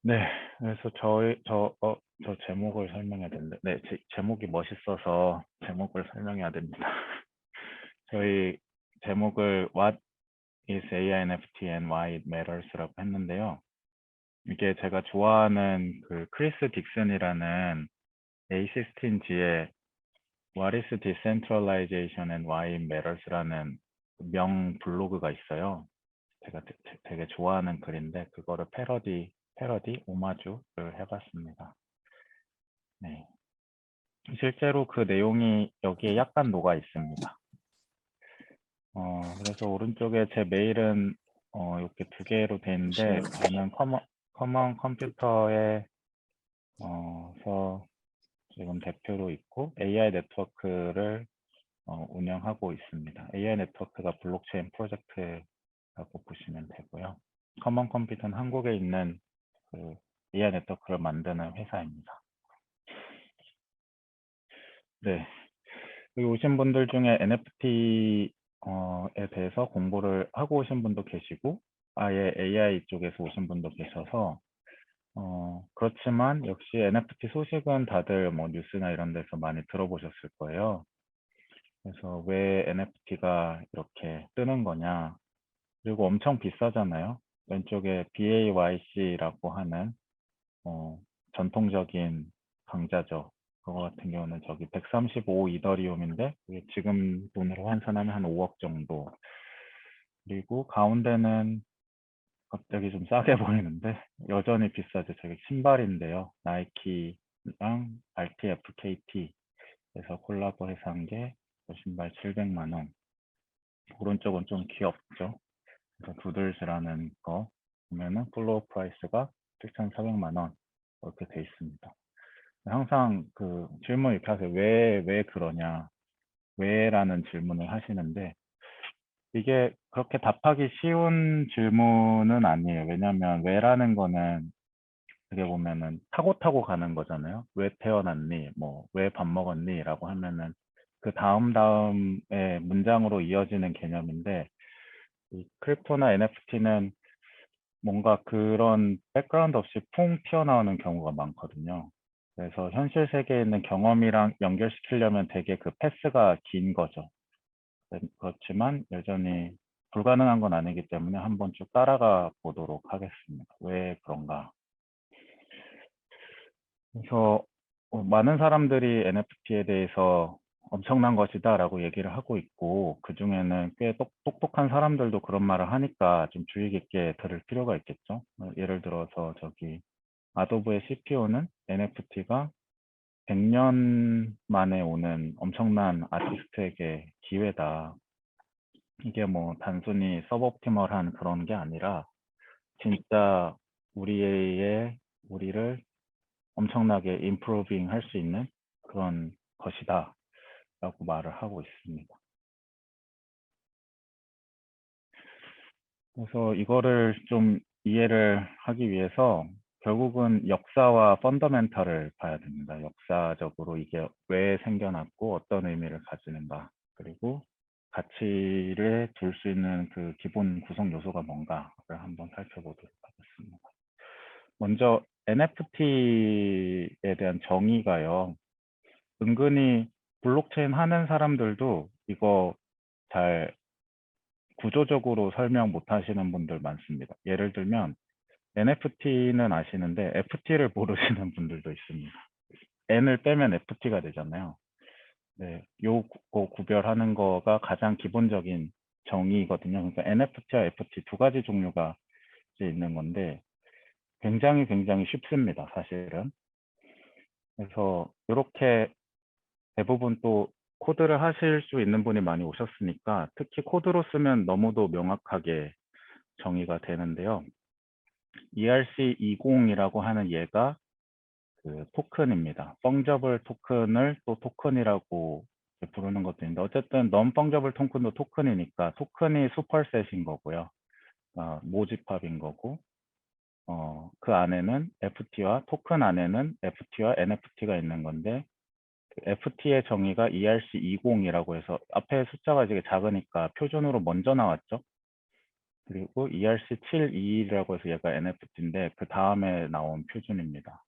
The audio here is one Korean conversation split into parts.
네, 그래서 저 제목을 설명해야 되는데, 네, 제목이 멋있어서 제목을 설명해야 됩니다. 저희 제목을 What is AI NFT and Why it Matters라고 했는데요. 이게 제가 좋아하는 그 크리스 딕슨이라는 A16G의 What is Decentralization and Why it Matters라는 명 블로그가 있어요. 제가 되게 좋아하는 글인데 그거를 오마주를 해봤습니다. 네. 실제로 그 내용이 여기에 약간 녹아 있습니다. 그래서 오른쪽에 제 메일은 이렇게 두 개로 돼 있는데 저는 커먼 컴퓨터에 서 지금 대표로 있고 AI 네트워크를 운영하고 있습니다. AI 네트워크가 블록체인 프로젝트라고 보시면 되고요. 커먼 컴퓨터는 한국에 있는 그 AI 네트워크를 만드는 회사입니다. 네. 여기 오신 분들 중에 NFT에 대해서 공부를 하고 오신 분도 계시고, 아예 AI 쪽에서 오신 분도 계셔서, 그렇지만 역시 NFT 소식은 다들 뭐 뉴스나 이런 데서 많이 들어보셨을 거예요. 그래서 왜 NFT가 이렇게 뜨는 거냐. 그리고 엄청 비싸잖아요. 왼쪽에 BAYC라고 하는 전통적인 강자죠. 그거 같은 경우는 저기 135 이더리움인데 이게 지금 돈으로 환산하면 한 5억 정도. 그리고 가운데는 갑자기 좀 싸게 보이는데 여전히 비싸죠. 저기 신발인데요. 나이키랑 RTFKT에서 콜라보해서 한 게 신발 700만 원. 오른쪽은 좀 귀엽죠. 그래서 두들즈라는 거 보면은 플로어 프라이스가 7,400만 원 이렇게 돼 있습니다. 항상 그 질문 이렇게 하세요. 왜 그러냐? 왜라는 질문을 하시는데 이게 그렇게 답하기 쉬운 질문은 아니에요. 왜냐하면 왜라는 거는 어떻게 보면은 타고 가는 거잖아요. 왜 태어났니? 뭐 왜 밥 먹었니? 라고 하면은 그 다음에 문장으로 이어지는 개념인데 이 크립토나 NFT는 뭔가 그런 백그라운드 없이 풍 튀어나오는 경우가 많거든요. 그래서 현실 세계에 있는 경험이랑 연결시키려면 되게 그 패스가 긴 거죠. 그렇지만 여전히 불가능한 건 아니기 때문에 한번 쭉 따라가 보도록 하겠습니다. 왜 그런가? 그래서 많은 사람들이 NFT에 대해서 엄청난 것이다 라고 얘기를 하고 있고 그중에는 꽤 똑똑한 사람들도 그런 말을 하니까 좀 주의 깊게 들을 필요가 있겠죠. 예를 들어서 저기 아도브의 CPO는 NFT가 100년 만에 오는 엄청난 아티스트에게 기회다. 이게 뭐 단순히 서브옵티멀한 그런 게 아니라 진짜 우리를 엄청나게 임프로빙 할 수 있는 그런 것이다 라고 말을 하고 있습니다. 그래서 이거를 좀 이해를 하기 위해서 결국은 역사와 펀더멘탈을 봐야 됩니다. 역사적으로 이게 왜 생겨났고 어떤 의미를 가지는가 그리고 가치를 둘 수 있는 그 기본 구성 요소가 뭔가를 한번 살펴보도록 하겠습니다. 먼저 NFT에 대한 정의가요. 은근히 블록체인 하는 사람들도 이거 잘 구조적으로 설명 못 하시는 분들 많습니다. 예를 들면 NFT는 아시는데 FT를 모르시는 분들도 있습니다. N을 빼면 FT가 되잖아요. 네, 요거 구별하는 거가 가장 기본적인 정의거든요. 그러니까 NFT와 FT 두 가지 종류가 이제 있는 건데 굉장히 쉽습니다. 사실은. 그래서 이렇게 대부분 또 코드를 하실 수 있는 분이 많이 오셨으니까 특히 코드로 쓰면 너무도 명확하게 정의가 되는데요. ERC20이라고 하는 얘가 그 토큰입니다. 펑저블 토큰을 또 토큰이라고 부르는 것도 있는데 어쨌든 non 펑저블 토큰도 토큰이니까 토큰이 슈퍼셋인 거고요. 모집합인 거고 그 안에는 FT와 토큰 안에는 FT와 NFT가 있는 건데 FT의 정의가 ERC20이라고 해서 앞에 숫자가 되게 작으니까 표준으로 먼저 나왔죠. 그리고 ERC721이라고 해서 얘가 NFT인데 그 다음에 나온 표준입니다.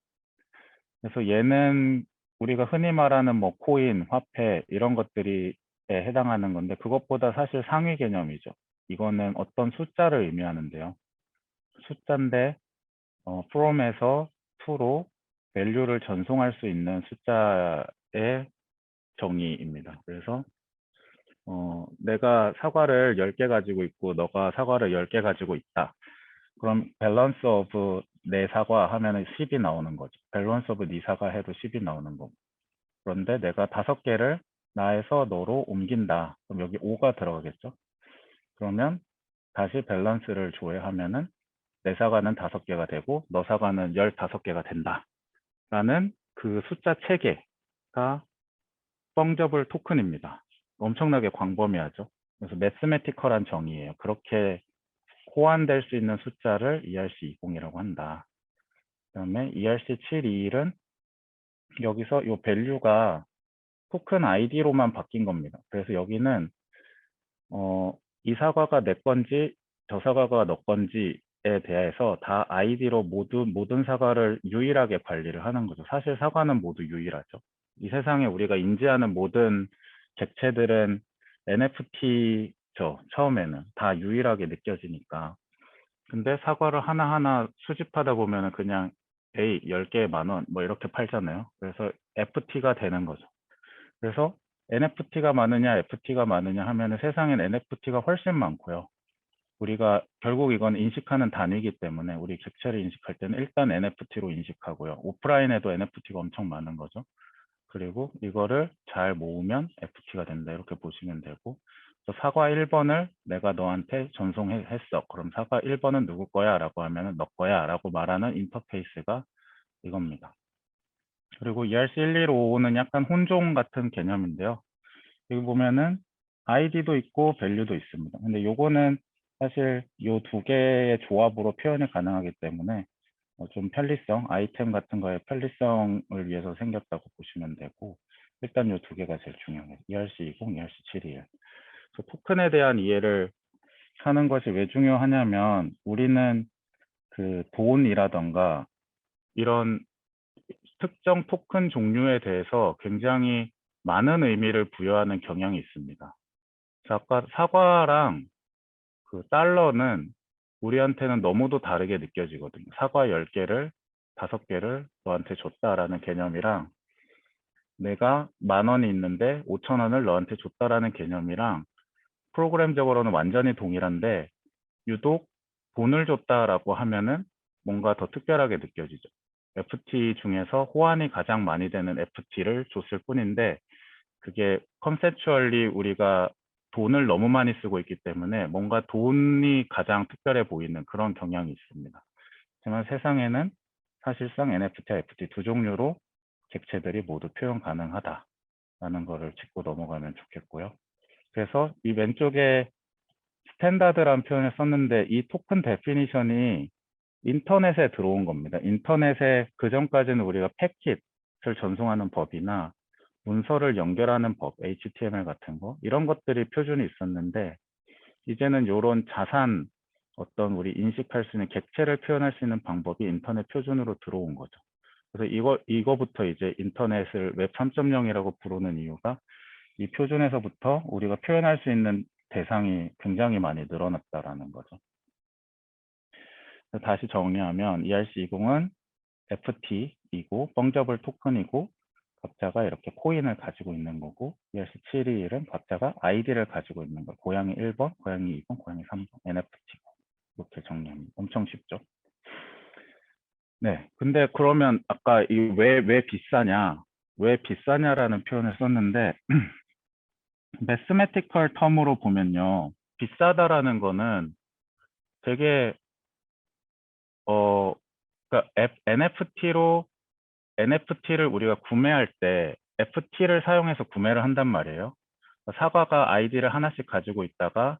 그래서 얘는 우리가 흔히 말하는 뭐 코인, 화폐 이런 것들이 해당하는 건데 그것보다 사실 상위 개념이죠. 이거는 어떤 숫자를 의미하는데요. 숫자인데 from에서 to로 value를 전송할 수 있는 숫자의 정의입니다. 그래서 내가 사과를 10개 가지고 있고 너가 사과를 10개 가지고 있다. 그럼 밸런스 오브 내 사과 하면은 10이 나오는 거죠. 밸런스 오브 네 사과 해도 10이 나오는 거고. 그런데 내가 5개를 나에서 너로 옮긴다. 그럼 여기 5가 들어가겠죠. 그러면 다시 밸런스를 조회하면은 내 사과는 5개가 되고 너 사과는 15개가 된다. 라는 그 숫자 체계가 펑저블 토큰입니다. 엄청나게 광범위하죠. 그래서 매스메티컬한 정의예요. 그렇게 호환될 수 있는 숫자를 ERC20이라고 한다. 그다음에 ERC721은 여기서 이 밸류가 토큰 아이디로만 바뀐 겁니다. 그래서 여기는 이 사과가 내 건지 저 사과가 너 건지에 대해서 다 아이디로 모든 사과를 유일하게 관리를 하는 거죠. 사실 사과는 모두 유일하죠. 이 세상에 우리가 인지하는 모든 객체들은 NFT죠. 처음에는 다 유일하게 느껴지니까. 근데 사과를 하나하나 수집하다 보면은 그냥 A 10개에 10,000원 뭐 이렇게 팔잖아요. 그래서 FT가 되는 거죠. 그래서 NFT가 많으냐, FT가 많으냐 하면은 세상엔 NFT가 훨씬 많고요. 우리가 결국 이건 인식하는 단위이기 때문에 우리 객체를 인식할 때는 일단 NFT로 인식하고요. 오프라인에도 NFT가 엄청 많은 거죠. 그리고 이거를 잘 모으면 FT가 된다. 이렇게 보시면 되고 사과 1번을 내가 너한테 전송했어. 그럼 사과 1번은 누구 거야? 라고 하면은 너 거야. 라고 말하는 인터페이스가 이겁니다. 그리고 ERC1155는 약간 혼종 같은 개념인데요. 여기 보면은 아이디도 있고 밸류도 있습니다. 근데 요거는 사실 요 두 개의 조합으로 표현이 가능하기 때문에 좀 편리성, 아이템 같은 거의 편리성을 위해서 생겼다고 보시면 되고 일단 요 두 개가 제일 중요해요. ERC20, ERC721. 토큰에 대한 이해를 하는 것이 왜 중요하냐면 우리는 그 돈이라던가 이런 특정 토큰 종류에 대해서 굉장히 많은 의미를 부여하는 경향이 있습니다. 아까 사과랑 그 달러는 우리한테는 너무도 다르게 느껴지거든요. 사과 10개를 5개를 너한테 줬다라는 개념이랑 내가 10,000원이 있는데 5,000원을 너한테 줬다라는 개념이랑 프로그램적으로는 완전히 동일한데 유독 돈을 줬다라고 하면은 뭔가 더 특별하게 느껴지죠. FT 중에서 호환이 가장 많이 되는 FT를 줬을 뿐인데 그게 컨셉추얼리 우리가 돈을 너무 많이 쓰고 있기 때문에 뭔가 돈이 가장 특별해 보이는 그런 경향이 있습니다. 하지만 세상에는 사실상 NFT와 FT 두 종류로 객체들이 모두 표현 가능하다라는 거를 짚고 넘어가면 좋겠고요. 그래서 이 왼쪽에 스탠다드란 표현을 썼는데 이 토큰 데피니션이 인터넷에 들어온 겁니다. 인터넷에 그전까지는 우리가 패킷을 전송하는 법이나 문서를 연결하는 법, HTML 같은 거 이런 것들이 표준이 있었는데 이제는 이런 자산 어떤 우리 인식할 수 있는 객체를 표현할 수 있는 방법이 인터넷 표준으로 들어온 거죠. 그래서 이거부터 이제 인터넷을 웹 3.0이라고 부르는 이유가 이 표준에서부터 우리가 표현할 수 있는 대상이 굉장히 많이 늘어났다라는 거죠. 다시 정리하면 ERC20은 FT이고 펑저블 토큰이고 각자가 이렇게 코인을 가지고 있는 거고 ERC721은 각자가 아이디를 가지고 있는 거. 고양이 1번, 고양이 2번, 고양이 3번, NFT고 이렇게 정리합니다. 엄청 쉽죠? 네. 근데 그러면 아까 이 왜 비싸냐? 왜 비싸냐라는 표현을 썼는데 매스메티컬 텀으로 보면요. 비싸다라는 거는 되게 그러니까 NFT를 우리가 구매할 때 FT를 사용해서 구매를 한단 말이에요. 사과가 아이디를 하나씩 가지고 있다가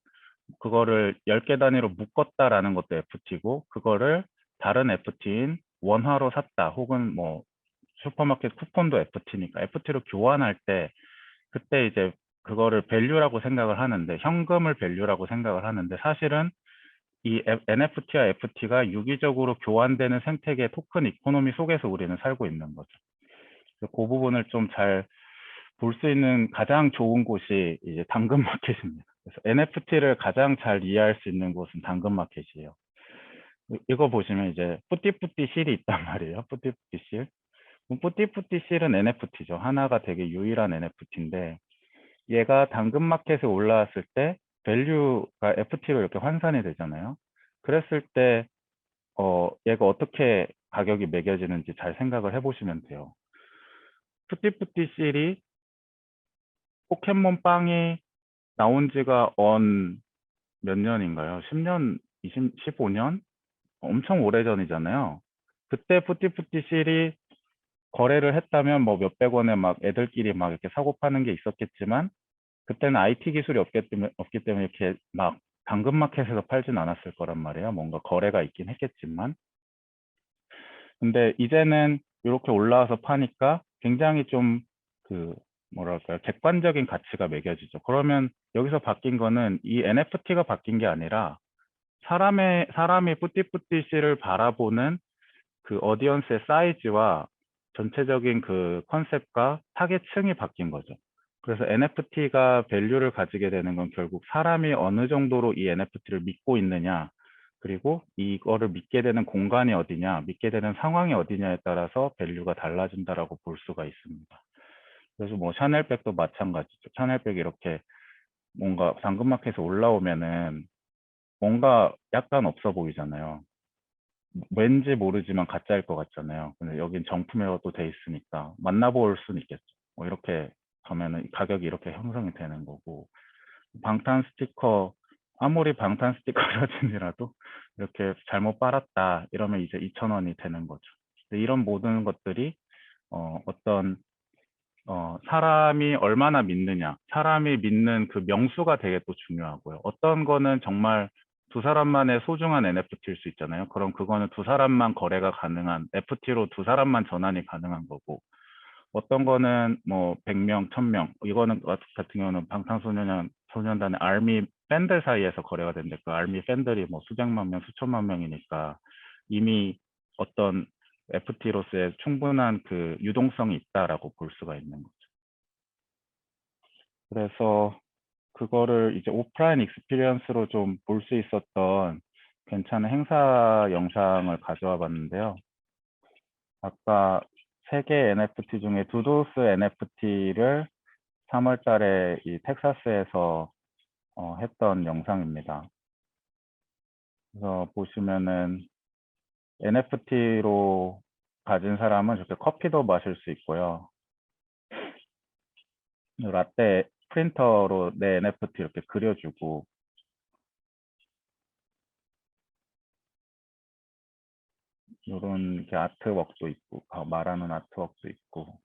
그거를 10개 단위로 묶었다라는 것도 FT고 그거를 다른 FT인 원화로 샀다 혹은 뭐 슈퍼마켓 쿠폰도 FT니까 FT로 교환할 때 그때 이제 그거를 밸류라고 생각을 하는데 현금을 밸류라고 생각을 하는데 사실은 이 NFT와 FT가 유기적으로 교환되는 생태계 토큰 이코노미 속에서 우리는 살고 있는 거죠. 그 부분을 좀 잘 볼 수 있는 가장 좋은 곳이 이제 당근마켓입니다. 그래서 NFT를 가장 잘 이해할 수 있는 곳은 당근마켓이에요. 이거 보시면 이제 뿌띠뿌띠 실이 있단 말이에요. 뿌띠뿌띠 실. 뿌띠뿌띠 실은 NFT죠. 하나가 되게 유일한 NFT인데 얘가 당근마켓에 올라왔을 때 밸류가 FT로 이렇게 환산이 되잖아요. 그랬을 때 얘가 어떻게 가격이 매겨지는지 잘 생각을 해보시면 돼요. 뿌띠뿌띠 실이 포켓몬 빵이 나온 지가 몇 년인가요? 10년, 15년? 엄청 오래전이잖아요. 그때 뿌띠뿌띠 실이 거래를 했다면 뭐 몇백 원에 막 애들끼리 막 이렇게 사고 파는 게 있었겠지만 그때는 IT 기술이 없기 때문에 이렇게 막 당근마켓에서 팔진 않았을 거란 말이에요. 뭔가 거래가 있긴 했겠지만. 근데 이제는 이렇게 올라와서 파니까 굉장히 좀 그 뭐랄까요 객관적인 가치가 매겨지죠. 그러면 여기서 바뀐 거는 이 NFT가 바뀐 게 아니라 사람이 뿌띠뿌띠 씨를 바라보는 그 어디언스의 사이즈와 전체적인 그 컨셉과 타겟층이 바뀐 거죠. 그래서 NFT가 밸류를 가지게 되는 건 결국 사람이 어느 정도로 이 NFT를 믿고 있느냐, 그리고 이거를 믿게 되는 공간이 어디냐, 믿게 되는 상황이 어디냐에 따라서 밸류가 달라진다라고 볼 수가 있습니다. 그래서 뭐 샤넬백도 마찬가지죠. 샤넬백이 이렇게 뭔가 당근마켓에 올라오면은 뭔가 약간 없어 보이잖아요. 왠지 모르지만 가짜일 것 같잖아요. 근데 여긴 정품이라고 또 돼 있으니까 만나볼 수는 있겠죠. 뭐 이렇게 가면은 가격이 이렇게 형성이 되는 거고, 방탄 스티커, 아무리 방탄 스티커 사진이라도 이렇게 잘못 빨았다 이러면 이제 2,000원이 되는 거죠. 근데 이런 모든 것들이 어떤 사람이 얼마나 믿느냐, 사람이 믿는 그 명수가 되게 또 중요하고요. 어떤 거는 정말 두 사람만의 소중한 NFT일 수 있잖아요. 그럼 그거는 두 사람만 거래가 가능한, FT로 두 사람만 전환이 가능한 거고, 어떤 거는 뭐 100명, 1000명, 이거는 같은 경우는 소년단의 아미 팬들 사이에서 거래가 되는데 그 아미 팬들이 뭐 수백만 명, 수천만 명이니까 이미 어떤 FT로서의 충분한 그 유동성이 있다라고 볼 수가 있는 거죠. 그래서 그거를 이제 오프라인 익스피리언스로 좀 볼 수 있었던 괜찮은 행사 영상을 가져와 봤는데요. 아까 세 개 NFT 중에 두도스 NFT를 3월 달에 이 텍사스에서 했던 영상입니다. 그래서 보시면은 NFT로 가진 사람은 저렇게 커피도 마실 수 있고요. 라떼 프린터로 내 NFT 이렇게 그려주고, 이런 게 아트웍도 있고, 말하는 아트웍도 있고,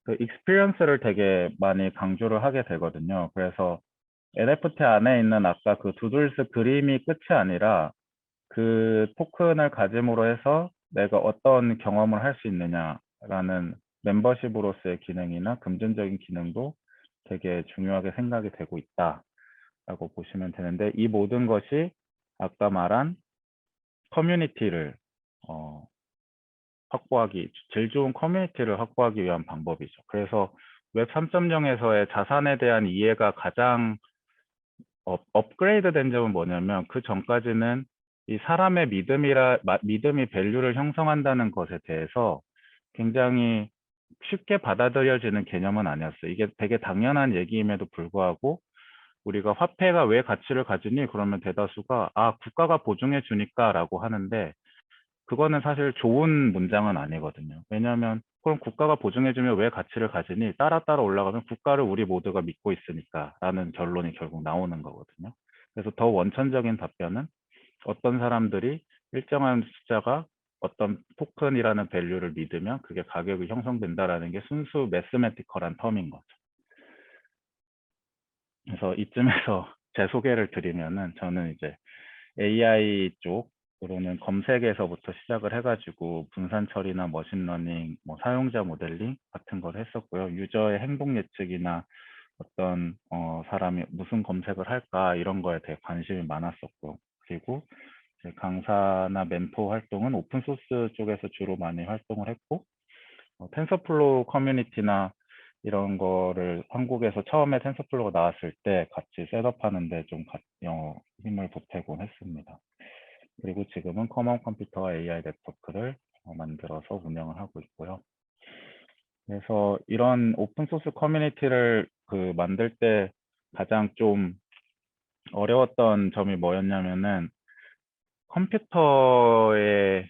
그 익스피리언스를 되게 많이 강조를 하게 되거든요. 그래서 NFT 안에 있는 아까 그 두들스 그림이 끝이 아니라 그 토큰을 가짐으로 해서 내가 어떤 경험을 할 수 있느냐라는 멤버십으로서의 기능이나 금전적인 기능도 되게 중요하게 생각이 되고 있다라고 보시면 되는데, 이 모든 것이 아까 말한 커뮤니티를 어, 확보하기, 제일 좋은 커뮤니티를 확보하기 위한 방법이죠. 그래서 웹 3.0에서의 자산에 대한 이해가 가장 업그레이드 된 점은 뭐냐면, 그 전까지는 이 사람의 믿음이 밸류를 형성한다는 것에 대해서 굉장히 쉽게 받아들여지는 개념은 아니었어요. 이게 되게 당연한 얘기임에도 불구하고 우리가 화폐가 왜 가치를 가지니? 그러면 대다수가 국가가 보증해 주니까 라고 하는데, 그거는 사실 좋은 문장은 아니거든요. 왜냐하면 그럼 국가가 보증해주면 왜 가치를 가지니? 따라 올라가면 국가를 우리 모두가 믿고 있으니까 라는 결론이 결국 나오는 거거든요. 그래서 더 원천적인 답변은 어떤 사람들이 일정한 숫자가 어떤 토큰이라는 밸류를 믿으면 그게 가격이 형성된다라는 게 순수 매스매티컬한 텀인 거죠. 그래서 이쯤에서 제 소개를 드리면은, 저는 이제 AI 쪽으로는 검색에서부터 시작을 해가지고 분산 처리나 머신러닝, 뭐 사용자 모델링 같은 걸 했었고요. 유저의 행동 예측이나 어떤 사람이 무슨 검색을 할까 이런 거에 되게 관심이 많았었고, 그리고 이제 강사나 멘토 활동은 오픈소스 쪽에서 주로 많이 활동을 했고, 텐서플로우 커뮤니티나 이런 거를 한국에서 처음에 텐서플로우가 나왔을 때 같이 셋업하는데 좀 힘을 보태곤 했습니다. 그리고 지금은 커먼 컴퓨터와 AI 네트워크를 만들어서 운영을 하고 있고요. 그래서 이런 오픈소스 커뮤니티를 만들 때 가장 좀 어려웠던 점이 뭐였냐면은 컴퓨터의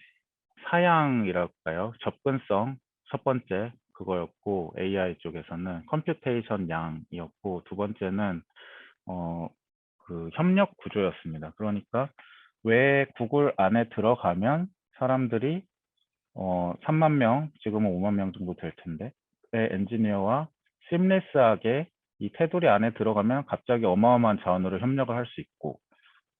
사양이랄까요? 접근성 첫 번째 그거였고, AI 쪽에서는 컴퓨테이션 양이었고, 두 번째는 협력 구조였습니다. 그러니까 왜 구글 안에 들어가면 사람들이 3만 명, 지금은 5만 명 정도 될 텐데, 엔지니어와 심리스하게 이 테두리 안에 들어가면 갑자기 어마어마한 자원으로 협력을 할 수 있고,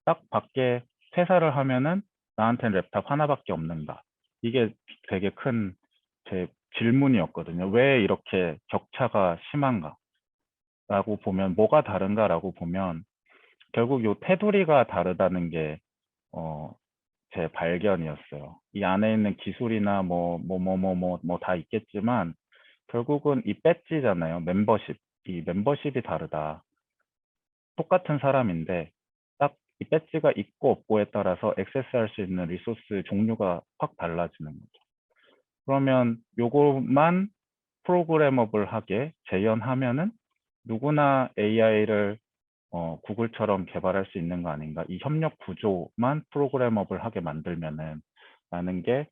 딱 밖에 퇴사를 하면은 나한테는 랩탑 하나밖에 없는가. 이게 되게 큰 제 질문이었거든요. 왜 이렇게 격차가 심한가? 라고 보면, 뭐가 다른가라고 보면, 결국 요 테두리가 다르다는 게, 제 발견이었어요. 이 안에 있는 기술이나 다 있겠지만, 결국은 이 배지잖아요. 멤버십. 이 멤버십이 다르다. 똑같은 사람인데, 딱 이 배지가 있고 없고에 따라서 액세스할 수 있는 리소스 종류가 확 달라지는 거죠. 그러면 요것만 프로그래머블하게 재현하면은 누구나 AI를 구글처럼 개발할 수 있는 거 아닌가? 이 협력 구조만 프로그래머블하게 만들면은 라는 게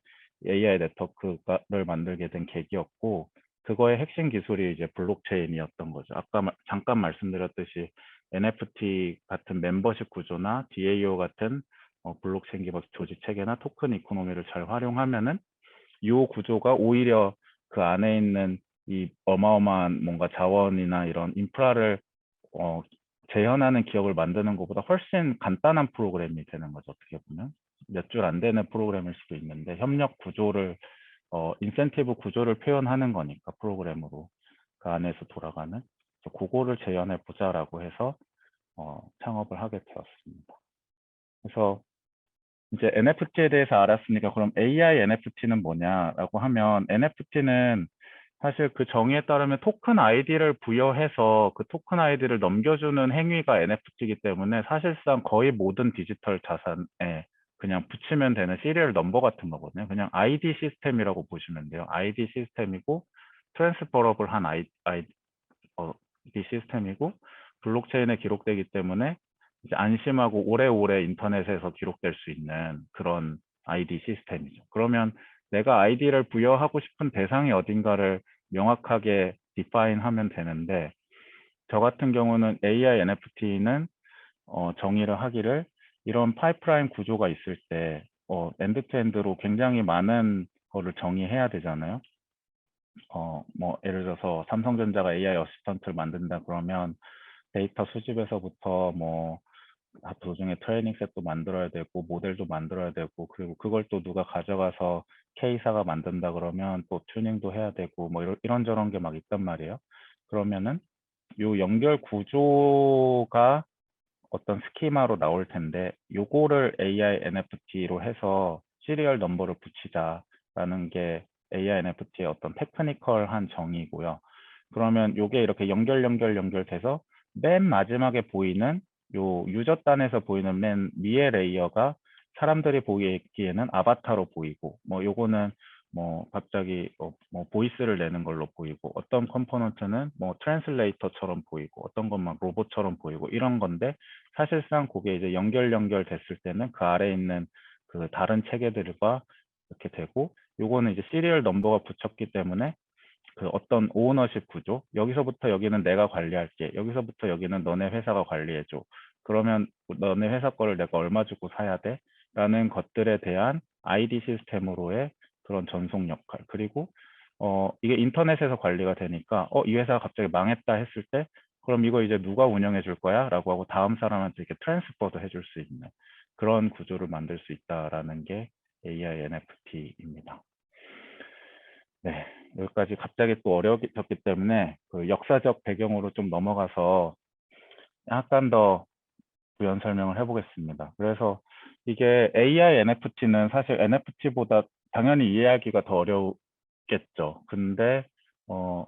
AI 네트워크를 만들게 된 계기였고, 그거의 핵심 기술이 이제 블록체인이었던 거죠. 아까 잠깐 말씀드렸듯이 NFT 같은 멤버십 구조나 DAO 같은 블록체인 기반 조직 체계나 토큰 이코노미를 잘 활용하면은 이 구조가 오히려 그 안에 있는 이 어마어마한 뭔가 자원이나 이런 인프라를 어, 재현하는 기업을 만드는 것보다 훨씬 간단한 프로그램이 되는 거죠. 어떻게 보면 몇 줄 안 되는 프로그램일 수도 있는데, 협력 구조를 인센티브 구조를 표현하는 거니까 프로그램으로 그 안에서 돌아가는, 그래서 그거를 재현해 보자라고 해서 창업을 하게 되었습니다. 그래서 이제 NFT에 대해서 알았으니까, 그럼 AI NFT는 뭐냐라고 하면, NFT는 사실 그 정의에 따르면 토큰 아이디를 부여해서 그 토큰 아이디를 넘겨주는 행위가 NFT이기 때문에, 사실상 거의 모든 디지털 자산에 그냥 붙이면 되는 시리얼 넘버 같은 거거든요. 그냥 아이디 시스템이라고 보시면 돼요. 아이디 시스템이고, 트랜스퍼러블한 이 시스템이고, 블록체인에 기록되기 때문에 이제 안심하고 오래오래 인터넷에서 기록될 수 있는 그런 아이디 시스템이죠. 그러면 내가 아이디를 부여하고 싶은 대상이 어딘가를 명확하게 디파인하면 되는데, 저 같은 경우는 AI NFT는 정의를 하기를, 이런 파이프라인 구조가 있을 때 엔드투엔드로 굉장히 많은 거를 정의해야 되잖아요. 예를 들어서 삼성전자가 AI 어시스턴트를 만든다 그러면 데이터 수집에서부터 도중에 트레이닝 셋도 만들어야 되고 모델도 만들어야 되고, 그리고 그걸 또 누가 가져가서 K사가 만든다 그러면 또 튜닝도 해야 되고, 이런저런 게 막 있단 말이에요. 그러면은 요 연결 구조가 어떤 스키마로 나올 텐데, 요거를 AI NFT로 해서 시리얼 넘버를 붙이자라는 게 AI NFT의 어떤 테크니컬한 정의고요. 그러면 요게 이렇게 연결돼서 맨 마지막에 보이는 요 유저단에서 보이는 맨 위에 레이어가 사람들이 보기에는 아바타로 보이고, 요거는 갑자기 보이스를 내는 걸로 보이고, 어떤 컴포넌트는 트랜슬레이터처럼 보이고, 어떤 건 막 로봇처럼 보이고, 이런 건데, 사실상 그게 이제 연결됐을 때는 그 아래에 있는 그 다른 체계들과 이렇게 되고, 요거는 이제 시리얼 넘버가 붙였기 때문에 그 어떤 오너십 구조, 여기서부터 여기는 내가 관리할게, 여기서부터 여기는 너네 회사가 관리해줘, 그러면 너네 회사 거를 내가 얼마 주고 사야 돼? 라는 것들에 대한 아이디 시스템으로의 그런 전송 역할, 그리고 이게 인터넷에서 관리가 되니까 이 회사가 갑자기 망했다 했을 때, 그럼 이거 이제 누가 운영해 줄 거야? 라고 하고 다음 사람한테 이렇게 트랜스퍼도 해줄 수 있는 그런 구조를 만들 수 있다라는 게 AI NFT입니다. 네. 여기까지 갑자기 또 어려워졌기 때문에 그 역사적 배경으로 좀 넘어가서 약간 더 부연 설명을 해보겠습니다. 그래서 이게 AI NFT는 사실 NFT보다 당연히 이해하기가 더 어렵겠죠. 근데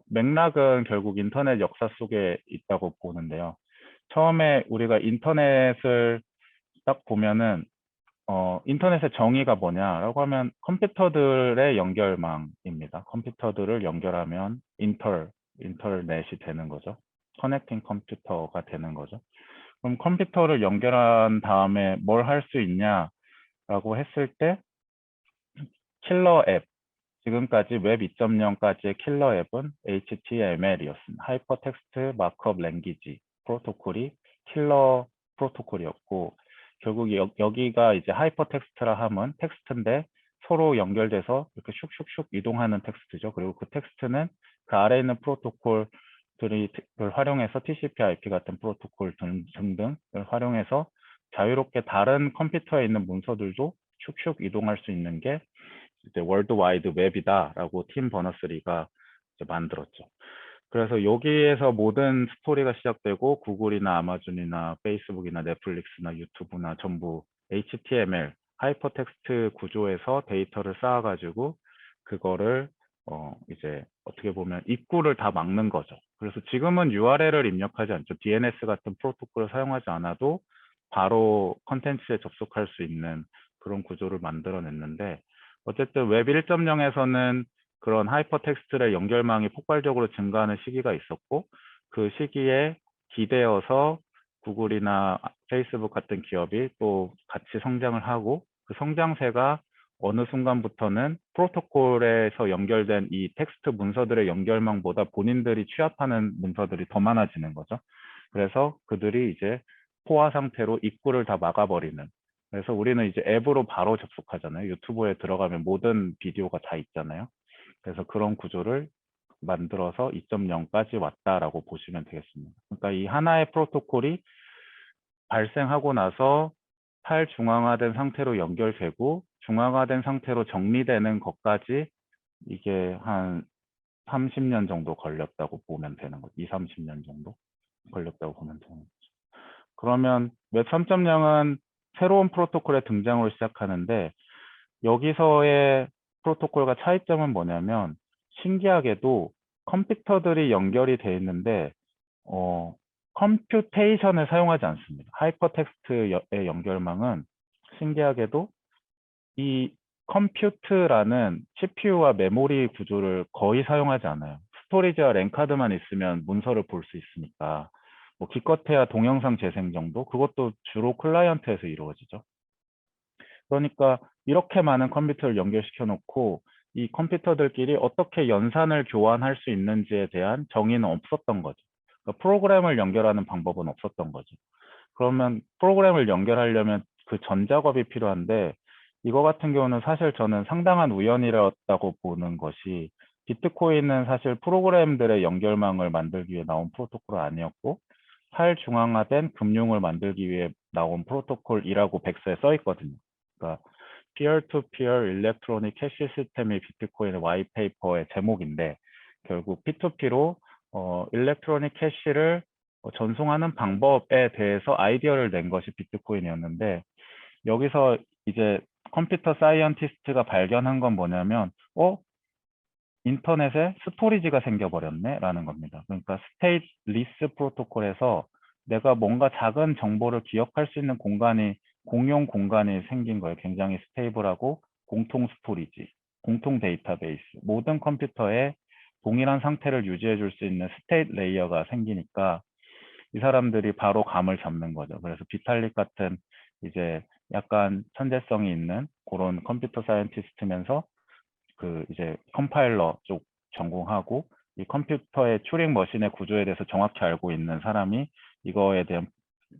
맥락은 결국 인터넷 역사 속에 있다고 보는데요. 처음에 우리가 인터넷을 딱 보면은 인터넷의 정의가 뭐냐라고 하면 컴퓨터들의 연결망입니다. 컴퓨터들을 연결하면 인터넷이 되는 거죠. 커넥팅 컴퓨터가 되는 거죠. 그럼 컴퓨터를 연결한 다음에 뭘 할 수 있냐라고 했을 때 킬러 앱, 지금까지 웹 2.0까지의 킬러 앱은 HTML이었습니다. 하이퍼텍스트 마크업 랭귀지 프로토콜이 킬러 프로토콜이었고, 결국 여기가 이제 하이퍼텍스트라 하면 텍스트인데 서로 연결돼서 이렇게 슉슉슉 이동하는 텍스트죠. 그리고 그 텍스트는 그 아래에 있는 프로토콜들을 활용해서 TCP/IP 같은 프로토콜 등등을 활용해서 자유롭게 다른 컴퓨터에 있는 문서들도 슉슉 이동할 수 있는 게 이제 월드 와이드 웹이다라고 팀 버너스리가 만들었죠. 그래서 여기에서 모든 스토리가 시작되고 구글이나 아마존이나 페이스북이나 넷플릭스나 유튜브나 전부 HTML 하이퍼텍스트 구조에서 데이터를 쌓아가지고 그거를 이제 어떻게 보면 입구를 다 막는 거죠. 그래서 지금은 URL을 입력하지 않죠. DNS 같은 프로토콜을 사용하지 않아도 바로 컨텐츠에 접속할 수 있는 그런 구조를 만들어냈는데, 어쨌든 웹 1.0에서는 그런 하이퍼텍스트의 연결망이 폭발적으로 증가하는 시기가 있었고, 그 시기에 기대어서 구글이나 페이스북 같은 기업이 또 같이 성장을 하고, 그 성장세가 어느 순간부터는 프로토콜에서 연결된 이 텍스트 문서들의 연결망보다 본인들이 취합하는 문서들이 더 많아지는 거죠. 그래서 그들이 이제 포화 상태로 입구를 다 막아버리는, 그래서 우리는 이제 앱으로 바로 접속하잖아요. 유튜브에 들어가면 모든 비디오가 다 있잖아요. 그래서 그런 구조를 만들어서 2.0까지 왔다라고 보시면 되겠습니다. 그러니까 이 하나의 프로토콜이 발생하고 나서 탈중앙화된 상태로 연결되고 중앙화된 상태로 정리되는 것까지 이게 한 30년 정도 걸렸다고 보면 되는 거죠. 2, 30년 정도 걸렸다고 보면 되는 거죠. 그러면 웹 3.0은 새로운 프로토콜의 등장으로 시작하는데, 여기서의 프로토콜과 차이점은 뭐냐면 신기하게도 컴퓨터들이 연결이 돼 있는데 컴퓨테이션을 사용하지 않습니다. 하이퍼텍스트의 연결망은 신기하게도 이 컴퓨트라는 CPU와 메모리 구조를 거의 사용하지 않아요. 스토리지와 랜카드만 있으면 문서를 볼 수 있으니까, 뭐 기껏해야 동영상 재생 정도, 그것도 주로 클라이언트에서 이루어지죠. 그러니까 이렇게 많은 컴퓨터를 연결시켜 놓고 이 컴퓨터들끼리 어떻게 연산을 교환할 수 있는지에 대한 정의는 없었던 거죠. 그러니까 프로그램을 연결하는 방법은 없었던 거죠. 그러면 프로그램을 연결하려면 그 전 작업이 필요한데, 이거 같은 경우는 사실 저는 상당한 우연이었다고 보는 것이, 비트코인은 사실 프로그램들의 연결망을 만들기 위해 나온 프로토콜은 아니었고 탈중앙화된 금융을 만들기 위해 나온 프로토콜이라고 백서에 써 있거든요. 그러니까 피어-투-피어 일렉트로닉 캐시 시스템이 비트코인의 와이페이퍼의 제목인데, 결국 P2P로 일렉트로닉 캐시를 전송하는 방법에 대해서 아이디어를 낸 것이 비트코인이었는데, 여기서 이제 컴퓨터 사이언티스트가 발견한 건 뭐냐면 인터넷에 스토리지가 생겨버렸네 라는 겁니다. 그러니까 스테이트리스 프로토콜에서 내가 뭔가 작은 정보를 기억할 수 있는 공간이, 공용 공간이 생긴 거예요. 굉장히 스테이블하고 공통 스토리지, 공통 데이터베이스, 모든 컴퓨터에 동일한 상태를 유지해 줄 수 있는 스테이트 레이어가 생기니까 이 사람들이 바로 감을 잡는 거죠. 그래서 비탈릭 같은 이제 약간 천재성이 있는 그런 컴퓨터 사이언티스트면서 그 이제 컴파일러 쪽 전공하고 이 컴퓨터의 튜링 머신의 구조에 대해서 정확히 알고 있는 사람이 이거에 대한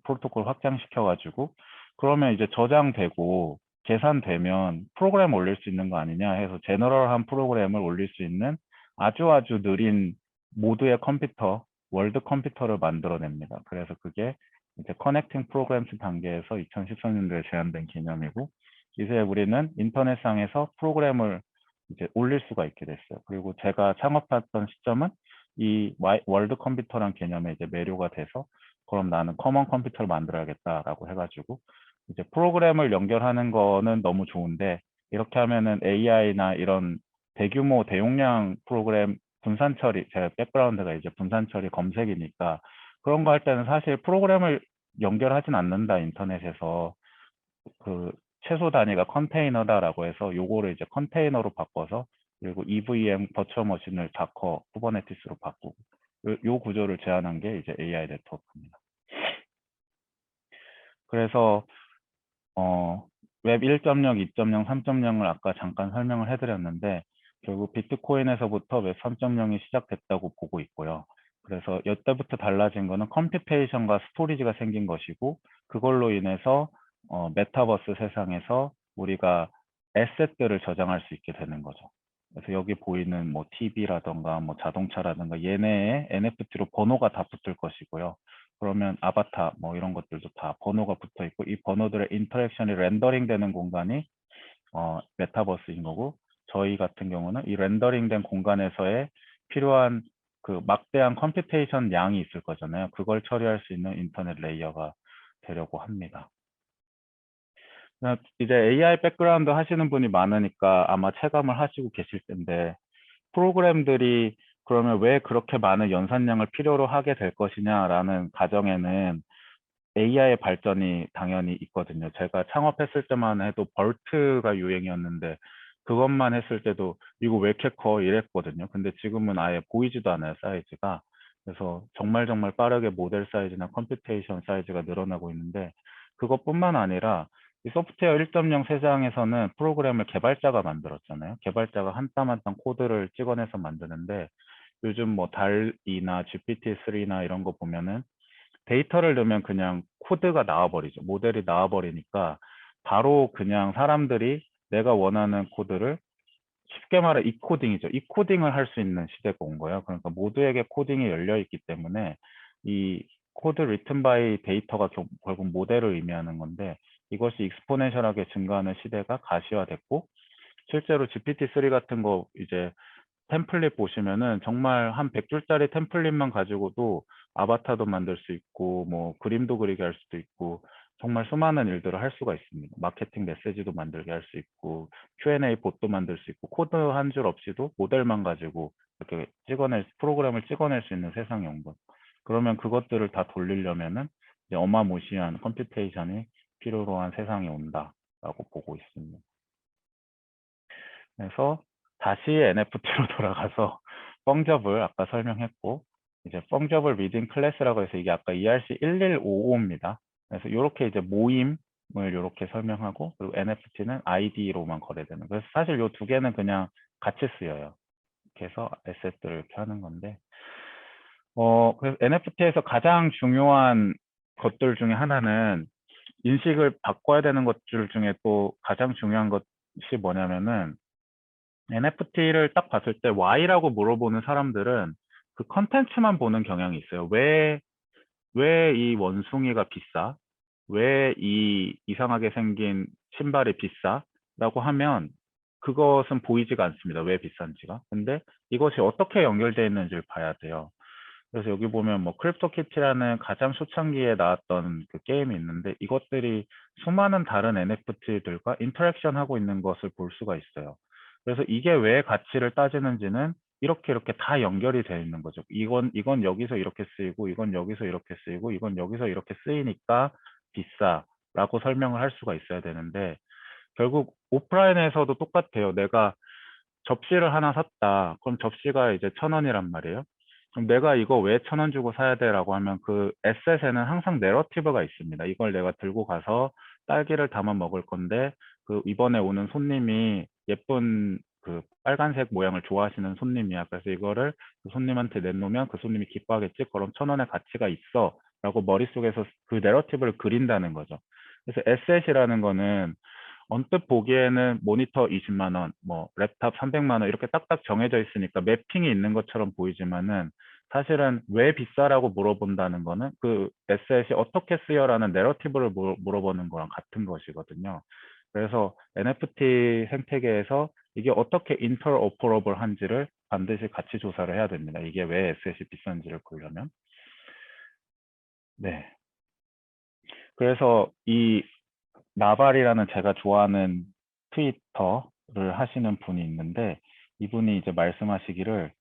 프로토콜 확장시켜 가지고, 그러면 이제 저장되고 계산되면 프로그램 올릴 수 있는 거 아니냐 해서 제너럴한 프로그램을 올릴 수 있는 아주 느린 모두의 컴퓨터, 월드 컴퓨터를 만들어냅니다. 그래서 그게 이제 커넥팅 프로그램스 단계에서 2013년도에 제안된 개념이고, 이제 우리는 인터넷상에서 프로그램을 이제 올릴 수가 있게 됐어요. 그리고 제가 창업했던 시점은 이 월드 컴퓨터란 개념에 이제 매료가 돼서 그럼 나는 커먼 컴퓨터를 만들어야겠다라고 해가지고 이제 프로그램을 연결하는 거는 너무 좋은데 이렇게 하면은 AI나 이런 대규모 대용량 프로그램 분산 처리, 제 백그라운드가 이제 분산 처리 검색이니까 그런 거 할 때는 사실 프로그램을 연결하진 않는다 인터넷에서 그 최소 단위가 컨테이너다라고 해서 요거를 이제 컨테이너로 바꿔서 그리고 EVM 버추얼 머신을 다커 쿠버네티스로 바꾸고 요 구조를 제안한 게 이제 AI 네트워크입니다. 그래서 웹 1.0, 2.0, 3.0을 아까 잠깐 설명을 해드렸는데 결국 비트코인에서부터 웹 3.0이 시작됐다고 보고 있고요. 그래서 이때부터 달라진 거는 컴퓨테이션과 스토리지가 생긴 것이고 그걸로 인해서 메타버스 세상에서 우리가 에셋들을 저장할 수 있게 되는 거죠. 그래서 여기 보이는 뭐 TV라던가 뭐 자동차라든가 얘네에 NFT로 번호가 다 붙을 것이고요. 그러면 아바타 뭐 이런 것들도 다 번호가 붙어 있고 이 번호들의 인터랙션이 렌더링 되는 공간이 메타버스인 거고 저희 같은 경우는 이 렌더링 된 공간에서의 필요한 그 막대한 컴퓨테이션 양이 있을 거잖아요. 그걸 처리할 수 있는 인터넷 레이어가 되려고 합니다. 이제 AI 백그라운드 하시는 분이 많으니까 아마 체감을 하시고 계실 텐데 프로그램들이 그러면 왜 그렇게 많은 연산량을 필요로 하게 될 것이냐라는 가정에는 AI의 발전이 당연히 있거든요. 제가 창업했을 때만 해도 벌트가 유행이었는데 그것만 했을 때도 이거 왜 이렇게 커 이랬거든요. 근데 지금은 아예 보이지도 않아요, 사이즈가. 그래서 정말 정말 빠르게 모델 사이즈나 컴퓨테이션 사이즈가 늘어나고 있는데 그것뿐만 아니라 이 소프트웨어 1.0 세상에서는 프로그램을 개발자가 만들었잖아요. 개발자가 한 땀 한 땀 코드를 찍어내서 만드는데 요즘 뭐 달이나 GPT-3나 이런 거 보면은 데이터를 넣으면 그냥 코드가 나와버리죠. 모델이 나와버리니까 바로 그냥 사람들이 내가 원하는 코드를 쉽게 말해 이코딩이죠. 이코딩을 할 수 있는 시대가 온 거예요. 그러니까 모두에게 코딩이 열려 있기 때문에 이 코드 리튼 바이 데이터가 결국 모델을 의미하는 건데 이것이 익스포넨셜하게 증가하는 시대가 가시화됐고 실제로 GPT-3 같은 거 이제 템플릿 보시면은 정말 한 100줄짜리 템플릿만 가지고도 아바타도 만들 수 있고 뭐 그림도 그리게 할 수도 있고 정말 수많은 일들을 할 수가 있습니다. 마케팅 메시지도 만들게 할 수 있고 Q&A 봇도 만들 수 있고 코드 한 줄 없이도 모델만 가지고 이렇게 프로그램을 찍어낼 수 있는 세상이 온 거. 그러면 그것들을 다 돌리려면은 이제 어마무시한 컴퓨테이션이 필요로 한 세상이 온다라고 보고 있습니다. 그래서 다시 NFT로 돌아가서 펑저블 아까 설명했고 이제 펑저블 리딩 클래스라고 해서 이게 아까 ERC1155입니다. 그래서 이렇게 이제 모임을 이렇게 설명하고 그리고 NFT는 ID로만 거래되는. 그래서 사실 이 두 개는 그냥 같이 쓰여요. 이렇게 해서 에셋들을 이렇게 하는 건데 그래서 NFT에서 가장 중요한 것들 중에 하나는 인식을 바꿔야 되는 것들 중에 또 가장 중요한 것이 뭐냐면은 NFT를 딱 봤을 때 Y라고 물어보는 사람들은 그 컨텐츠만 보는 경향이 있어요. 왜 이 원숭이가 비싸? 왜 이 이상하게 생긴 신발이 비싸? 라고 하면 그것은 보이지가 않습니다. 왜 비싼지가. 근데 이것이 어떻게 연결되어 있는지를 봐야 돼요. 그래서 여기 보면 뭐 크립토키티라는 가장 초창기에 나왔던 그 게임이 있는데 이것들이 수많은 다른 NFT들과 인터랙션 하고 있는 것을 볼 수가 있어요. 그래서 이게 왜 가치를 따지는지는 이렇게 다 연결이 되어 있는 거죠. 이건 여기서 이렇게 쓰이고 이건 여기서 이렇게 쓰이고 이건 여기서 이렇게 쓰이니까 비싸라고 설명을 할 수가 있어야 되는데 결국 오프라인에서도 똑같아요. 내가 접시를 하나 샀다. 그럼 접시가 이제 1,000원이란 말이에요. 그럼 내가 이거 왜 1,000원 주고 사야 돼라고 하면 그 에셋에는 항상 내러티브가 있습니다. 이걸 내가 들고 가서 딸기를 담아 먹을 건데 그 이번에 오는 손님이 예쁜 그 빨간색 모양을 좋아하시는 손님이야. 그래서 이거를 그 손님한테 내놓으면 그 손님이 기뻐하겠지. 그럼 1,000원의 가치가 있어. 라고 머릿속에서 그 내러티브를 그린다는 거죠. 그래서 에셋이라는 거는 언뜻 보기에는 모니터 20만 원, 뭐 랩탑 300만 원 이렇게 딱딱 정해져 있으니까 매핑이 있는 것처럼 보이지만은 사실은 왜 비싸라고 물어본다는 거는 그 에셋이 어떻게 쓰여라는 내러티브를 물어보는 거랑 같은 것이거든요. 그래서 NFT 생태계에서 이게 어떻게 인터오퍼러블한지를 반드시 같이 조사를 해야 됩니다. 이게 왜 에셋이 비싼지를 보려면. 네. 그래서 이 나발이라는 제가 좋아하는 트위터를 하시는 분이 있는데 이분이 이제 말씀하시기를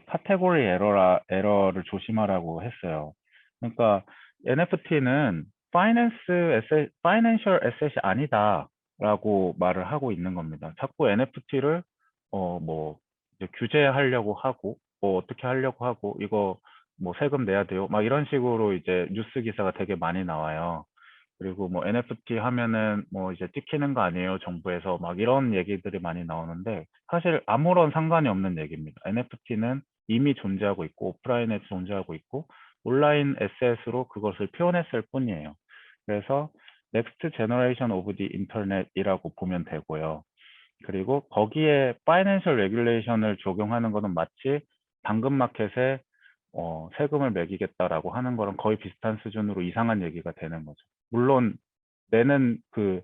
카테고리 에러를 조심하라고 했어요. 그러니까 NFT는 파이낸셜 에셋이 아니다라고 말을 하고 있는 겁니다. 자꾸 NFT를 뭐 규제하려고 하고 뭐 어떻게 하려고 하고 이거 뭐 세금 내야 돼요. 막 이런 식으로 이제 뉴스 기사가 되게 많이 나와요. 그리고 뭐 NFT 하면은 뭐 이제 찍히는 거 아니에요, 정부에서 막 이런 얘기들이 많이 나오는데 사실 아무런 상관이 없는 얘기입니다. NFT는 이미 존재하고 있고 오프라인에 존재하고 있고 온라인 에셋으로 그것을 표현했을 뿐이에요. 그래서 Next Generation of the Internet이라고 보면 되고요. 그리고 거기에 파이낸셜 레귤레이션을 적용하는 것은 마치 당근마켓에 세금을 매기겠다라고 하는 거랑 거의 비슷한 수준으로 이상한 얘기가 되는 거죠. 물론 내는 그